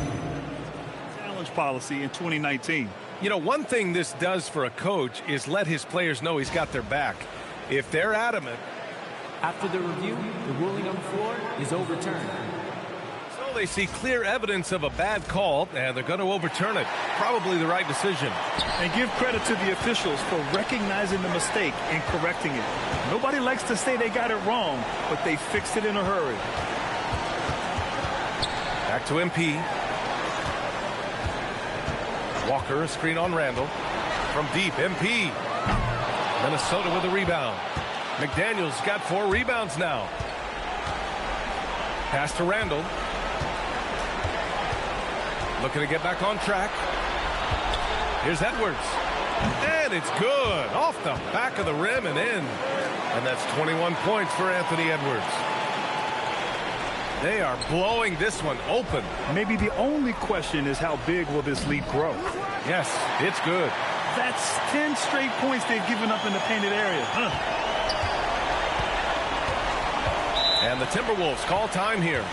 Speaker 3: Challenge policy in 2019.
Speaker 2: You know, one thing this does for a coach is let his players know he's got their back. If they're adamant.
Speaker 9: After the review, the ruling on the floor is overturned.
Speaker 2: They see clear evidence of a bad call, and they're going to overturn it. Probably the right decision.
Speaker 3: And give credit to the officials for recognizing the mistake and correcting it. Nobody likes to say they got it wrong, but they fixed it in a hurry.
Speaker 2: Back to MP. Walker, a screen on Randall. From deep, MP. Minnesota with a rebound. McDaniels got 4 rebounds now. Pass to Randall. Looking to get back on track. Here's Edwards. And it's good. Off the back of the rim and in. And that's 21 points for Anthony Edwards. They are blowing this one open.
Speaker 3: Maybe the only question is how big will this lead grow?
Speaker 2: Yes, it's good.
Speaker 3: That's 10 straight points they've given up in the painted area.
Speaker 2: And the Timberwolves call time here.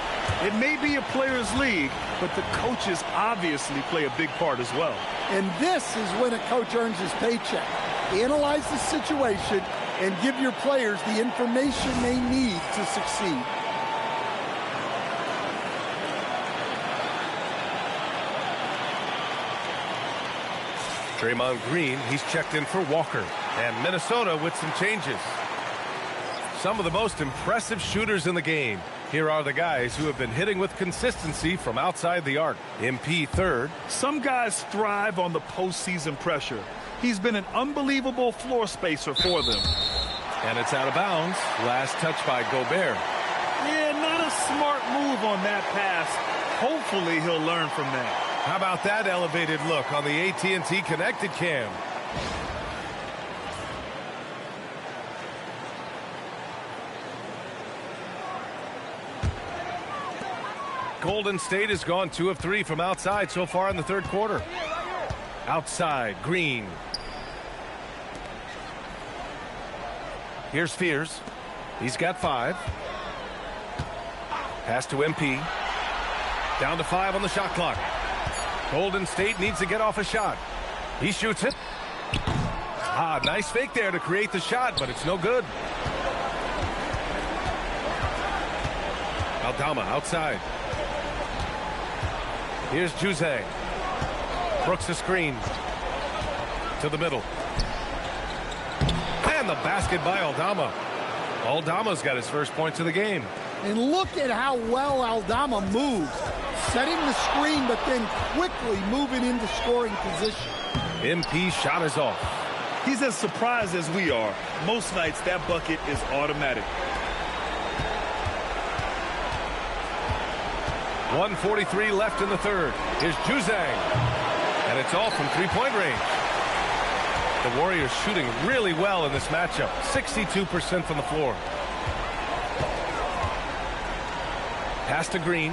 Speaker 3: It may be a players' league, but the coaches obviously play a big part as well.
Speaker 4: And this is when a coach earns his paycheck. Analyze the situation and give your players the information they need to succeed.
Speaker 2: Draymond Green, he's checked in for Walker. And Minnesota with some changes. Some of the most impressive shooters in the game. Here are the guys who have been hitting with consistency from outside the arc. MP third.
Speaker 3: Some guys thrive on the postseason pressure. He's been an unbelievable floor spacer for them.
Speaker 2: And it's out of bounds. Last touch by Gobert.
Speaker 3: Yeah, not a smart move on that pass. Hopefully he'll learn from that.
Speaker 2: How about that elevated look on the AT&T connected cam? Golden State has gone 2 of 3 from outside so far in the third quarter. Outside, Green. Here's Fears. He's got 5. Pass to MP. Down to 5 on the shot clock. Golden State needs to get off a shot. He shoots it. Nice fake there to create the shot, but it's no good. Aldama outside. Here's Juzang. Brooks a screen. To the middle. And the basket by Aldama. Aldama's got his first points of the game.
Speaker 4: And look at how well Aldama moves. Setting the screen, but then quickly moving into scoring position.
Speaker 2: MP shot is off.
Speaker 3: He's as surprised as we are. Most nights, that bucket is automatic.
Speaker 2: 1:43 left in the third. Here's Juzang. And it's all from three-point range. The Warriors shooting really well in this matchup. 62% from the floor. Pass to Green.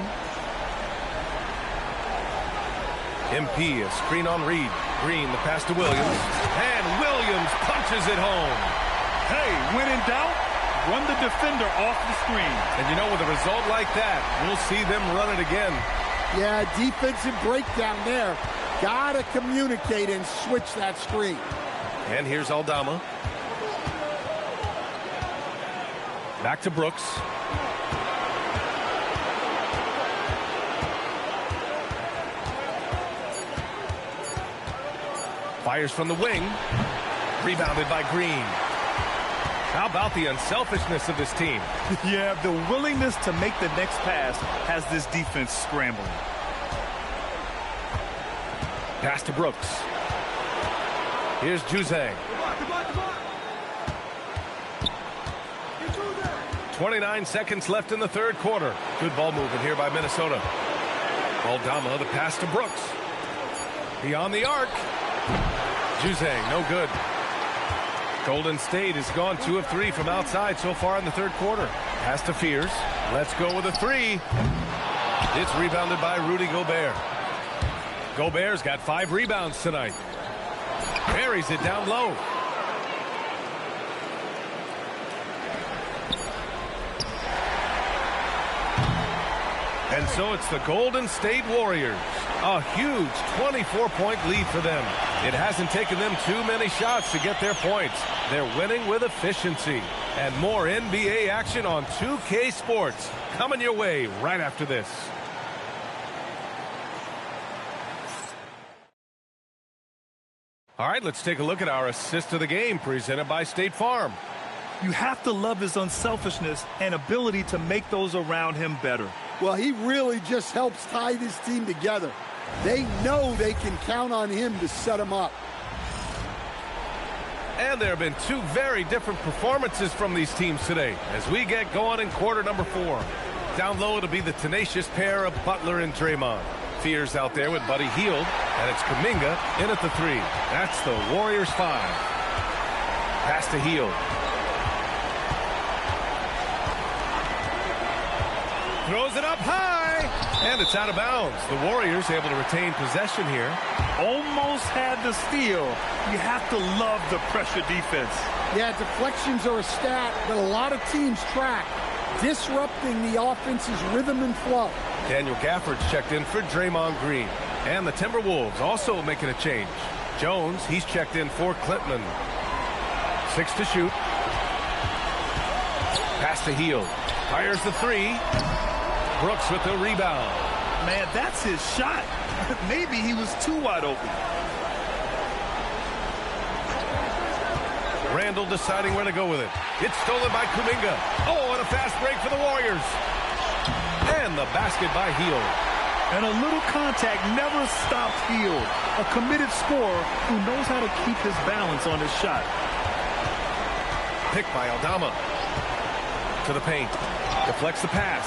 Speaker 2: MP, a screen on Reed. Green, the pass to Williams. And Williams punches it home.
Speaker 3: Hey, when in doubt, run the defender off the screen.
Speaker 2: And you know, with a result like that, we'll see them run it again.
Speaker 4: Yeah, defensive breakdown there. Gotta communicate and switch that screen.
Speaker 2: And here's Aldama. Back to Brooks. Fires from the wing. Rebounded by Green. How about the unselfishness of this team?
Speaker 3: Yeah, the willingness to make the next pass has this defense scrambling.
Speaker 2: Pass to Brooks. Here's Juzang. 29 seconds left in the third quarter. Good ball movement here by Minnesota. Aldama, the pass to Brooks. Beyond the arc. Juzang, no good. Golden State has gone 2 of 3 from outside so far in the third quarter. Pass to Fears. Let's go with a 3. It's rebounded by Rudy Gobert. Gobert's got 5 rebounds tonight. Buries it down low. And so it's the Golden State Warriors. A huge 24-point lead for them. It hasn't taken them too many shots to get their points. They're winning with efficiency. And more NBA action on 2K Sports coming your way right after this. All right, let's take a look at our assist of the game presented by State Farm.
Speaker 3: You have to love his unselfishness and ability to make those around him better.
Speaker 4: Well, he really just helps tie this team together. They know they can count on him to set them up.
Speaker 2: And there have been 2 very different performances from these teams today as we get going in quarter number 4. Down low, it'll be the tenacious pair of Butler and Draymond. Fears out there with Buddy Hield, and it's Kuminga in at the 3. That's the Warriors 5. Pass to Hield. Throws it up high, and it's out of bounds. The Warriors able to retain possession here.
Speaker 3: Almost had the steal. You have to love the pressure defense.
Speaker 4: Yeah, deflections are a stat that a lot of teams track, disrupting the offense's rhythm and flow.
Speaker 2: Daniel Gafford's checked in for Draymond Green. And the Timberwolves also making a change. Jones, he's checked in for Klintman. 6 to shoot. Pass to Hield. Fires the 3. Brooks with the rebound.
Speaker 3: Man, that's his shot. Maybe he was too wide open.
Speaker 2: Randall deciding where to go with it. It's stolen by Kuminga. Oh, and a fast break for the Warriors. And the basket by Hield.
Speaker 3: And a little contact never stops Hield. A committed scorer who knows how to keep his balance on his shot.
Speaker 2: Picked by Aldama. To the paint. Deflects the pass.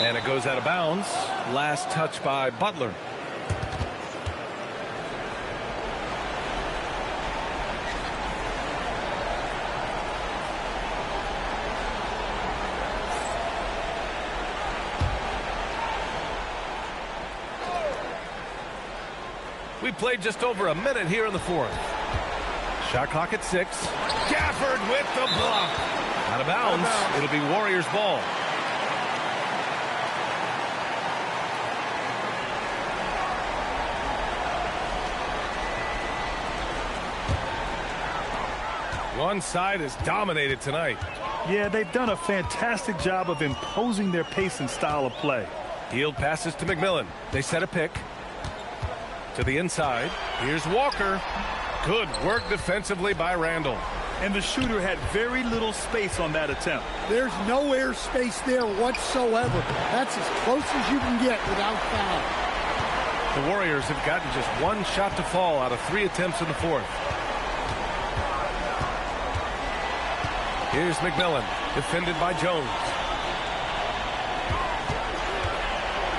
Speaker 2: And it goes out of bounds. Last touch by Butler. We played just over a minute here in the fourth. Shot clock at 6. Gafford with the block. Out of bounds. It'll be Warriors ball. One side is dominated tonight.
Speaker 3: Yeah, they've done a fantastic job of imposing their pace and style of play.
Speaker 2: Hield passes to McMillan. They set a pick. To the inside. Here's Walker. Good work defensively by Randall.
Speaker 3: And the shooter had very little space on that attempt.
Speaker 4: There's no air space there whatsoever. That's as close as you can get without foul.
Speaker 2: The Warriors have gotten just 1 shot to fall out of 3 attempts in the fourth. Here's McMillan, defended by Jones.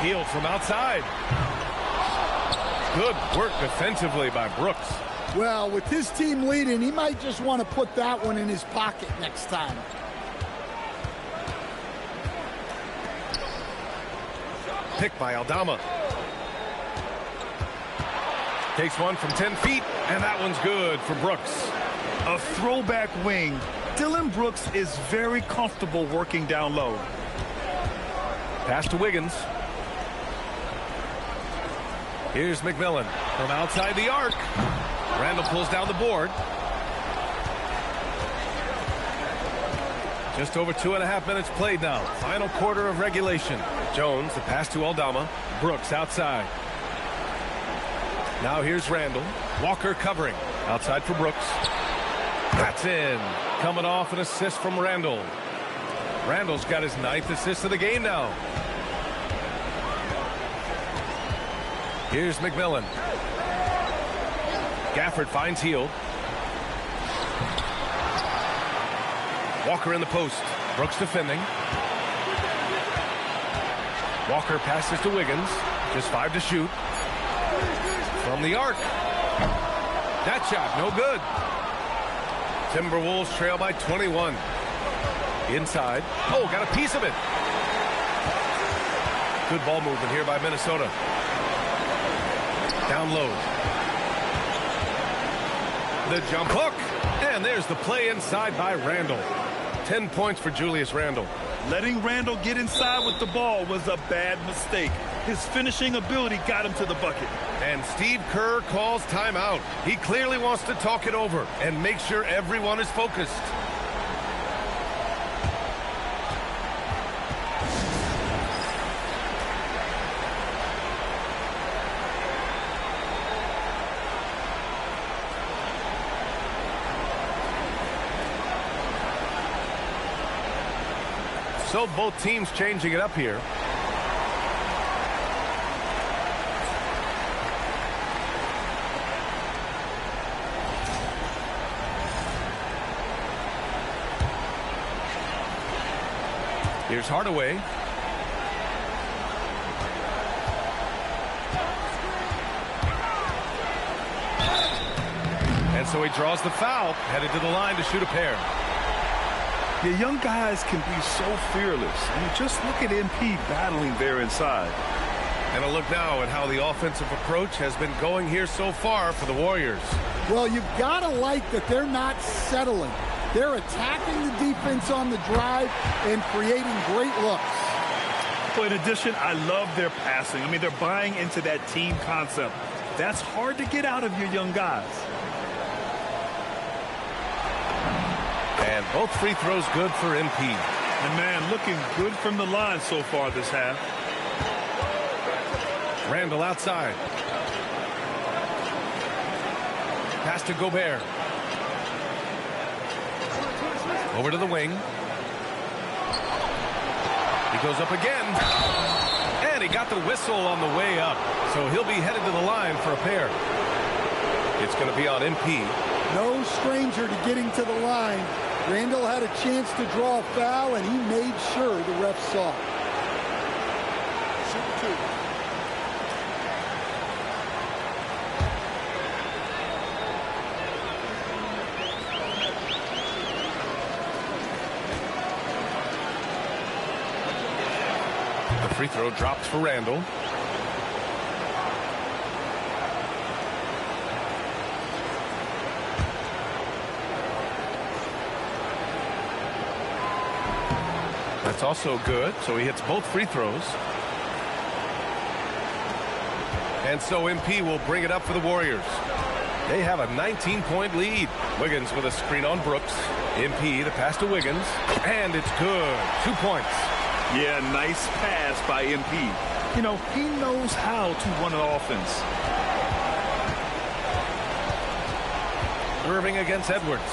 Speaker 2: Hield from outside. Good work defensively by Brooks.
Speaker 4: Well, with his team leading, he might just want to put that one in his pocket next time.
Speaker 2: Picked by Aldama. Takes one from 10 feet, and that one's good for Brooks.
Speaker 3: A throwback wing. Dillon Brooks is very comfortable working down low.
Speaker 2: Pass to Wiggins. Here's McMillan from outside the arc. Randall pulls down the board. Just over 2.5 minutes played now. Final quarter of regulation. Jones, the pass to Aldama. Brooks outside. Now here's Randall. Walker covering. Outside for Brooks. That's in. Coming off an assist from Randall. Randall's got his 9th assist of the game now. Here's McMillan. Gafford finds Hield. Walker in the post. Brooks defending. Walker passes to Wiggins. Just 5 to shoot. From the arc. That shot, no good. Timberwolves trail by 21. Inside. Oh, got a piece of it. Good ball movement here by Minnesota. Down low. The jump hook. And there's the play inside by Randall. 10 points for Julius Randall.
Speaker 3: Letting Randall get inside with the ball was a bad mistake. His finishing ability got him to the bucket.
Speaker 2: And Steve Kerr calls timeout. He clearly wants to talk it over and make sure everyone is focused. So both teams changing it up here. Here's Hardaway. And so he draws the foul, headed to the line to shoot a pair.
Speaker 3: The young guys can be so fearless. I mean, just look at MP battling there inside.
Speaker 2: And a look now at how the offensive approach has been going here so far for the Warriors.
Speaker 4: Well, you've got to like that they're not settling. They're attacking the defense on the drive and creating great looks.
Speaker 3: But in addition, I love their passing. I mean, they're buying into that team concept. That's hard to get out of your young guys.
Speaker 2: And both free throws good for MP.
Speaker 3: And man, looking good from the line so far this half.
Speaker 2: Randall outside. Pass to Gobert. Over to the wing. He goes up again. And he got the whistle on the way up. So he'll be headed to the line for a pair. It's going to be on MP.
Speaker 4: No stranger to getting to the line. Randall had a chance to draw a foul, and he made sure the ref saw it. Shoot 2.
Speaker 2: The free throw drops for Randall. That's also good, so he hits both free throws. And so MP will bring it up for the Warriors. They have a 19-point lead. Wiggins with a screen on Brooks. MP, the pass to Wiggins. And it's good. 2 points.
Speaker 3: Yeah, nice pass by MP. You know, he knows how to run an offense.
Speaker 2: Irving against Edwards.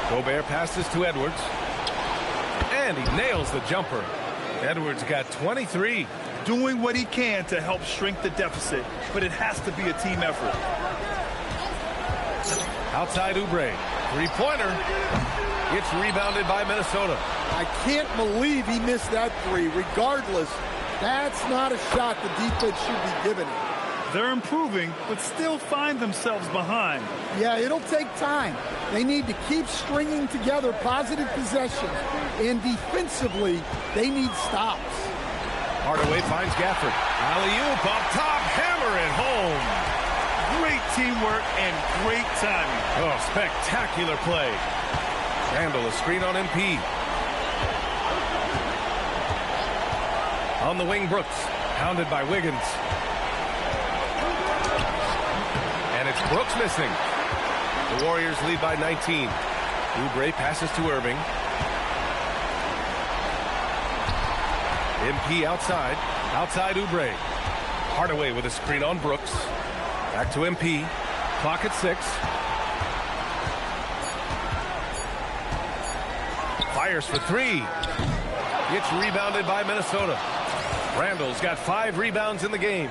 Speaker 2: Gobert passes to Edwards. And he nails the jumper. Edwards got 23.
Speaker 3: Doing what he can to help shrink the deficit, but it has to be a team effort.
Speaker 2: Outside Oubre. Three-pointer. It's rebounded by Minnesota.
Speaker 4: I can't believe he missed that three. Regardless, that's not a shot the defense should be giving him.
Speaker 3: They're improving, but still find themselves behind.
Speaker 4: Yeah, it'll take time. They need to keep stringing together positive possessions, and defensively, they need stops.
Speaker 2: Hardaway finds Gafford. Alley-oop up top, hammer it home.
Speaker 3: Great teamwork and great timing.
Speaker 2: Oh, spectacular play. Randall, a screen on MP. On the wing, Brooks, pounded by Wiggins. it's Brooks missing. The Warriors lead by 19. Oubre passes to Irving. MP outside. Outside Oubre. Hardaway with a screen on Brooks. Back to MP. Clock at 6. Fires for 3. It's rebounded by Minnesota. Randall's got 5 rebounds in the game.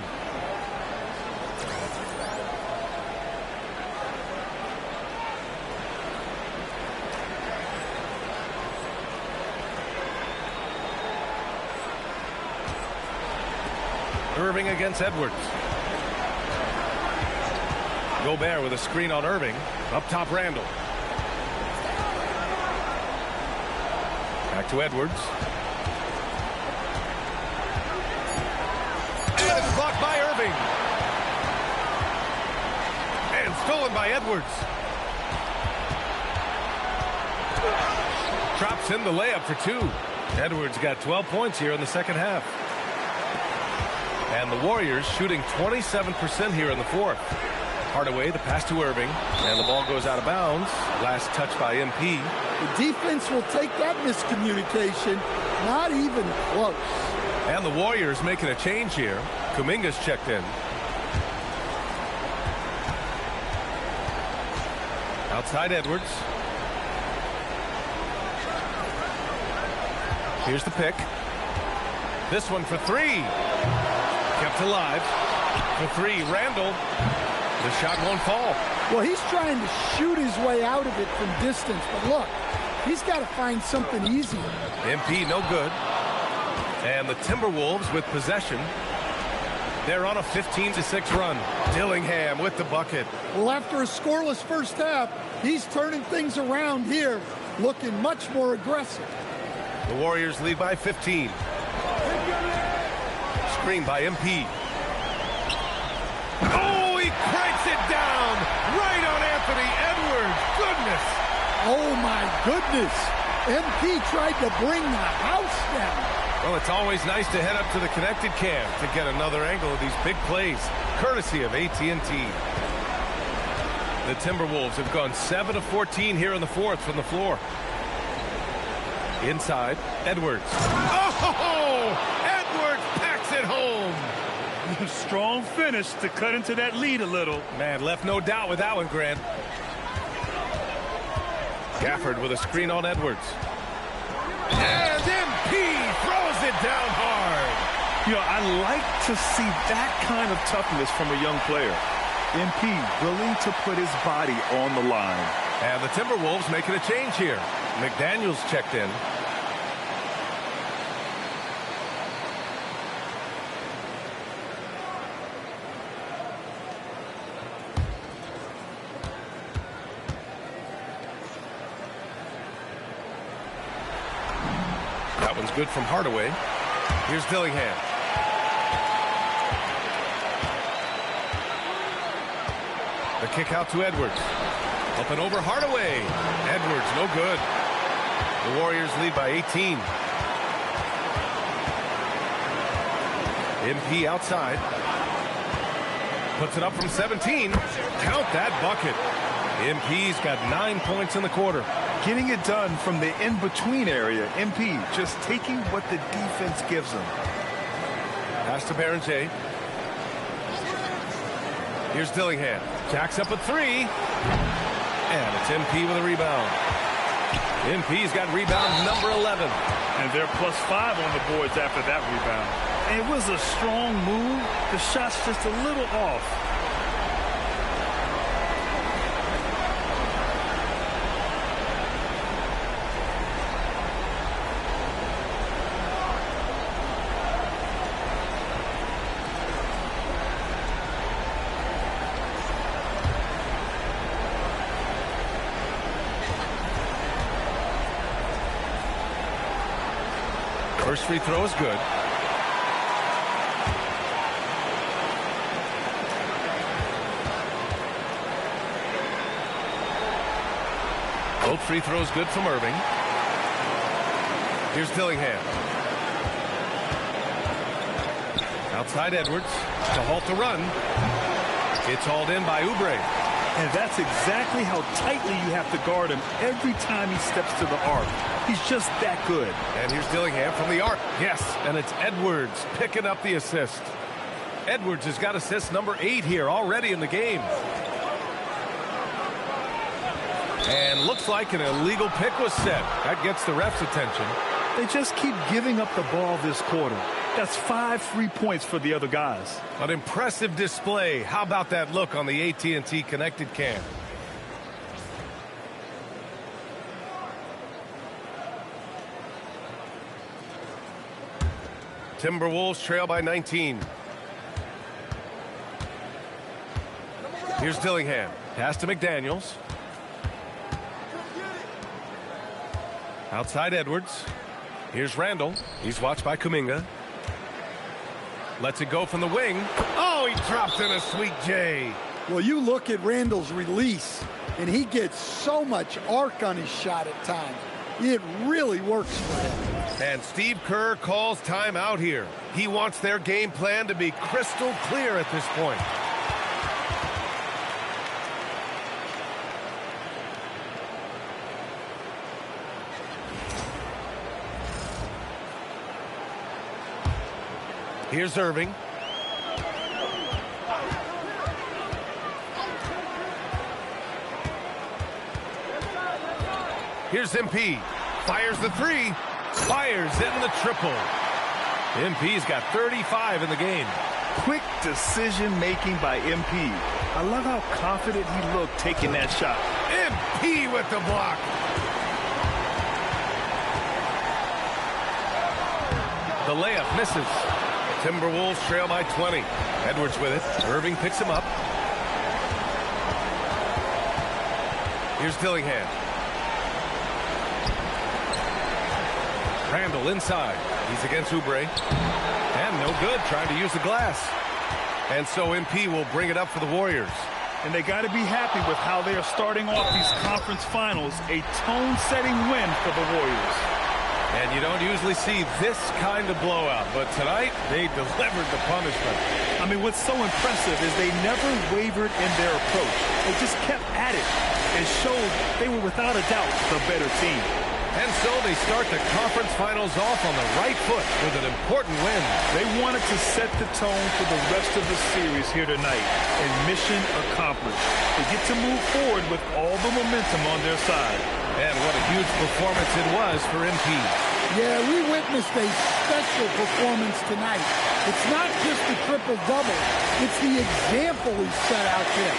Speaker 2: Irving against Edwards. Gobert with a screen on Irving. Up top, Randall. Back to Edwards. And it's blocked by Irving. And stolen by Edwards. Drops in the layup for 2. Edwards got 12 points here in the second half. And the Warriors shooting 27% here in the fourth. Hardaway, the pass to Irving, and the ball goes out of bounds. Last touch by MP.
Speaker 4: The defense will take that miscommunication. Not even close.
Speaker 2: And the Warriors making a change here. Kuminga's checked in. Outside Edwards. Here's the pick. This one for 3. Kept alive. For 3, Randall. The shot won't fall.
Speaker 4: Well, he's trying to shoot his way out of it from distance. But look, he's got to find something easier.
Speaker 2: MP no good. And the Timberwolves with possession. They're on a 15-6 run. Dillingham with the bucket.
Speaker 4: Well, after a scoreless first half, he's turning things around here, looking much more aggressive.
Speaker 2: The Warriors lead by 15. Screen by MP. Oh, he cranks it down right on Anthony Edwards. Goodness.
Speaker 4: Oh, my goodness. MP tried to bring the house down.
Speaker 2: Well, it's always nice to head up to the connected cam to get another angle of these big plays, courtesy of AT&T. The Timberwolves have gone 7 of 14 here in the fourth from the floor. Inside, Edwards. Oh! Edwards packs it home.
Speaker 3: Strong finish to cut into that lead a little.
Speaker 2: Man, left no doubt with that one, Grant. Gafford with a screen on Edwards. And MP throws it down hard.
Speaker 3: You know, I like to see that kind of toughness from a young player. MP willing to put his body on the line.
Speaker 2: And the Timberwolves making a change here. McDaniels checked in. That one's good from Hardaway. Here's Dillingham. The kick out to Edwards. Up and over Hardaway. Edwards, no good. The Warriors lead by 18. MP outside. Puts it up from 17. Count that bucket. MP's got 9 points in the quarter.
Speaker 3: Getting it done from the in-between area. MP just taking what the defense gives him.
Speaker 2: Pass to Berenger. Here's Dillingham. Jacks up a 3. And it's MP with a rebound. MP's got rebound number 11.
Speaker 3: And they're +5 on the boards after that rebound. And it was a strong move. The shot's just a little off.
Speaker 2: First free throw is good. Both free throws good from Irving. Here's Dillingham. Outside Edwards to halt the run. It's hauled in by Oubre.
Speaker 3: And that's exactly how tightly you have to guard him every time he steps to the arc. He's just that good.
Speaker 2: And here's Dillingham from the arc. Yes, and it's Edwards picking up the assist. Edwards has got assist number 8 here already in the game. And looks like an illegal pick was set. That gets the ref's attention.
Speaker 3: They just keep giving up the ball this quarter. That's 5 free points for the other guys.
Speaker 2: An impressive display. How about that look on the AT&T connected cam? Timberwolves trail by 19. Here's Dillingham. Pass to McDaniels. Outside Edwards. Here's Randall. He's watched by Kuminga. Lets it go from the wing. Oh, he drops in a sweet J.
Speaker 4: Well, you look at Randall's release, and he gets so much arc on his shot at times. It really works for him.
Speaker 2: And Steve Kerr calls timeout here. He wants their game plan to be crystal clear at this point. Here's Irving. Here's MP. Fires the 3. Fires in the triple. MP's got 35 in the game.
Speaker 3: Quick decision-making by MP. I love how confident he looked taking that shot.
Speaker 2: MP with the block. The layup misses. Timberwolves trail by 20. Edwards with it. Irving picks him up. Here's Dillingham. Randall inside. He's against Oubre. And no good, trying to use the glass. And so MP will bring it up for the Warriors.
Speaker 3: And they got to be happy with how they are starting off these conference finals. A tone-setting win for the Warriors.
Speaker 2: And you don't usually see this kind of blowout, but tonight they delivered the punishment.
Speaker 3: I mean, what's so impressive is they never wavered in their approach. They just kept at it and showed they were without a doubt the better team.
Speaker 2: And so they start the conference finals off on the right foot with an important win.
Speaker 3: They wanted to set the tone for the rest of the series here tonight, and mission accomplished. They get to move forward with all the momentum on their side.
Speaker 2: And what a huge performance it was for MP.
Speaker 4: Yeah, we witnessed a special performance tonight. It's not just the triple-double. It's the example he set out there.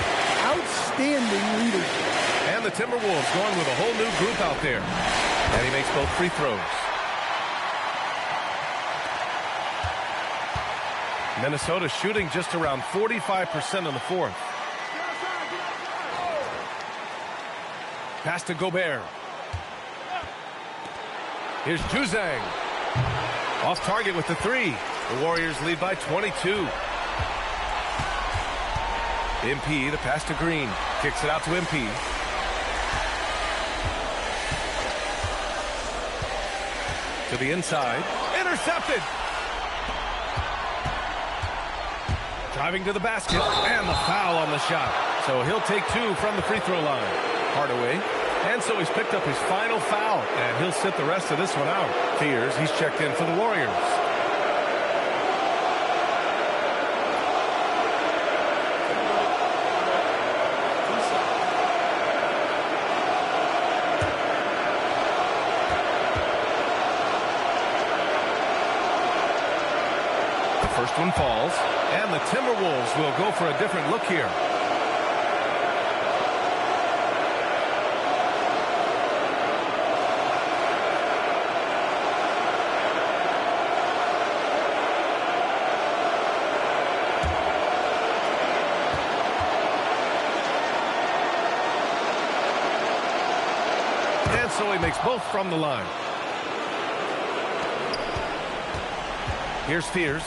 Speaker 4: Outstanding leadership.
Speaker 2: And the Timberwolves going with a whole new group out there. And he makes both free throws. Minnesota shooting just around 45% in the fourth. Pass to Gobert. Here's Juzang. Off target with the 3. The Warriors lead by 22. MP, the pass to Green. Kicks it out to MP. To the inside. Intercepted. Driving to the basket. And the foul on the shot. So he'll take 2 from the free throw line. Hardaway. And so he's picked up his final foul. And he'll sit the rest of this one out. Fears he's checked in for the Warriors. First one falls, and the Timberwolves will go for a different look here. And so he makes both from the line. Here's Fears.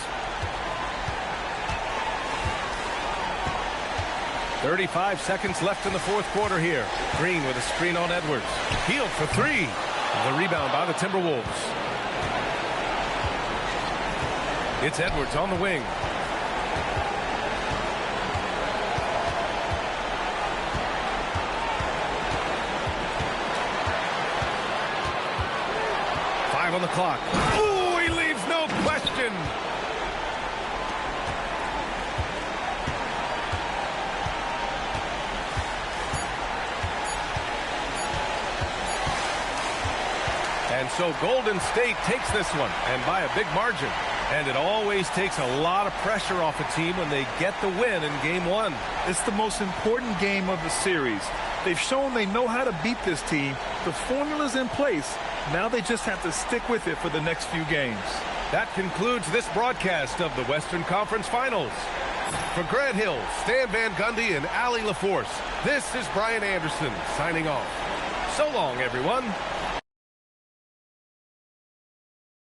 Speaker 2: 35 seconds left in the fourth quarter here. Green with a screen on Edwards. Healed for 3. The rebound by the Timberwolves. It's Edwards on the wing. on the clock. Ooh, he leaves no question. And so Golden State takes this one, and by a big margin. And it always takes a lot of pressure off a team when they get the win in Game 1.
Speaker 3: It's the most important game of the series. They've shown they know how to beat this team. The formula's in place. Now they just have to stick with it for the next few games.
Speaker 2: That concludes this broadcast of the Western Conference Finals. For Grant Hill, Stan Van Gundy, and Allie LaForce, this is Brian Anderson signing off. So long, everyone.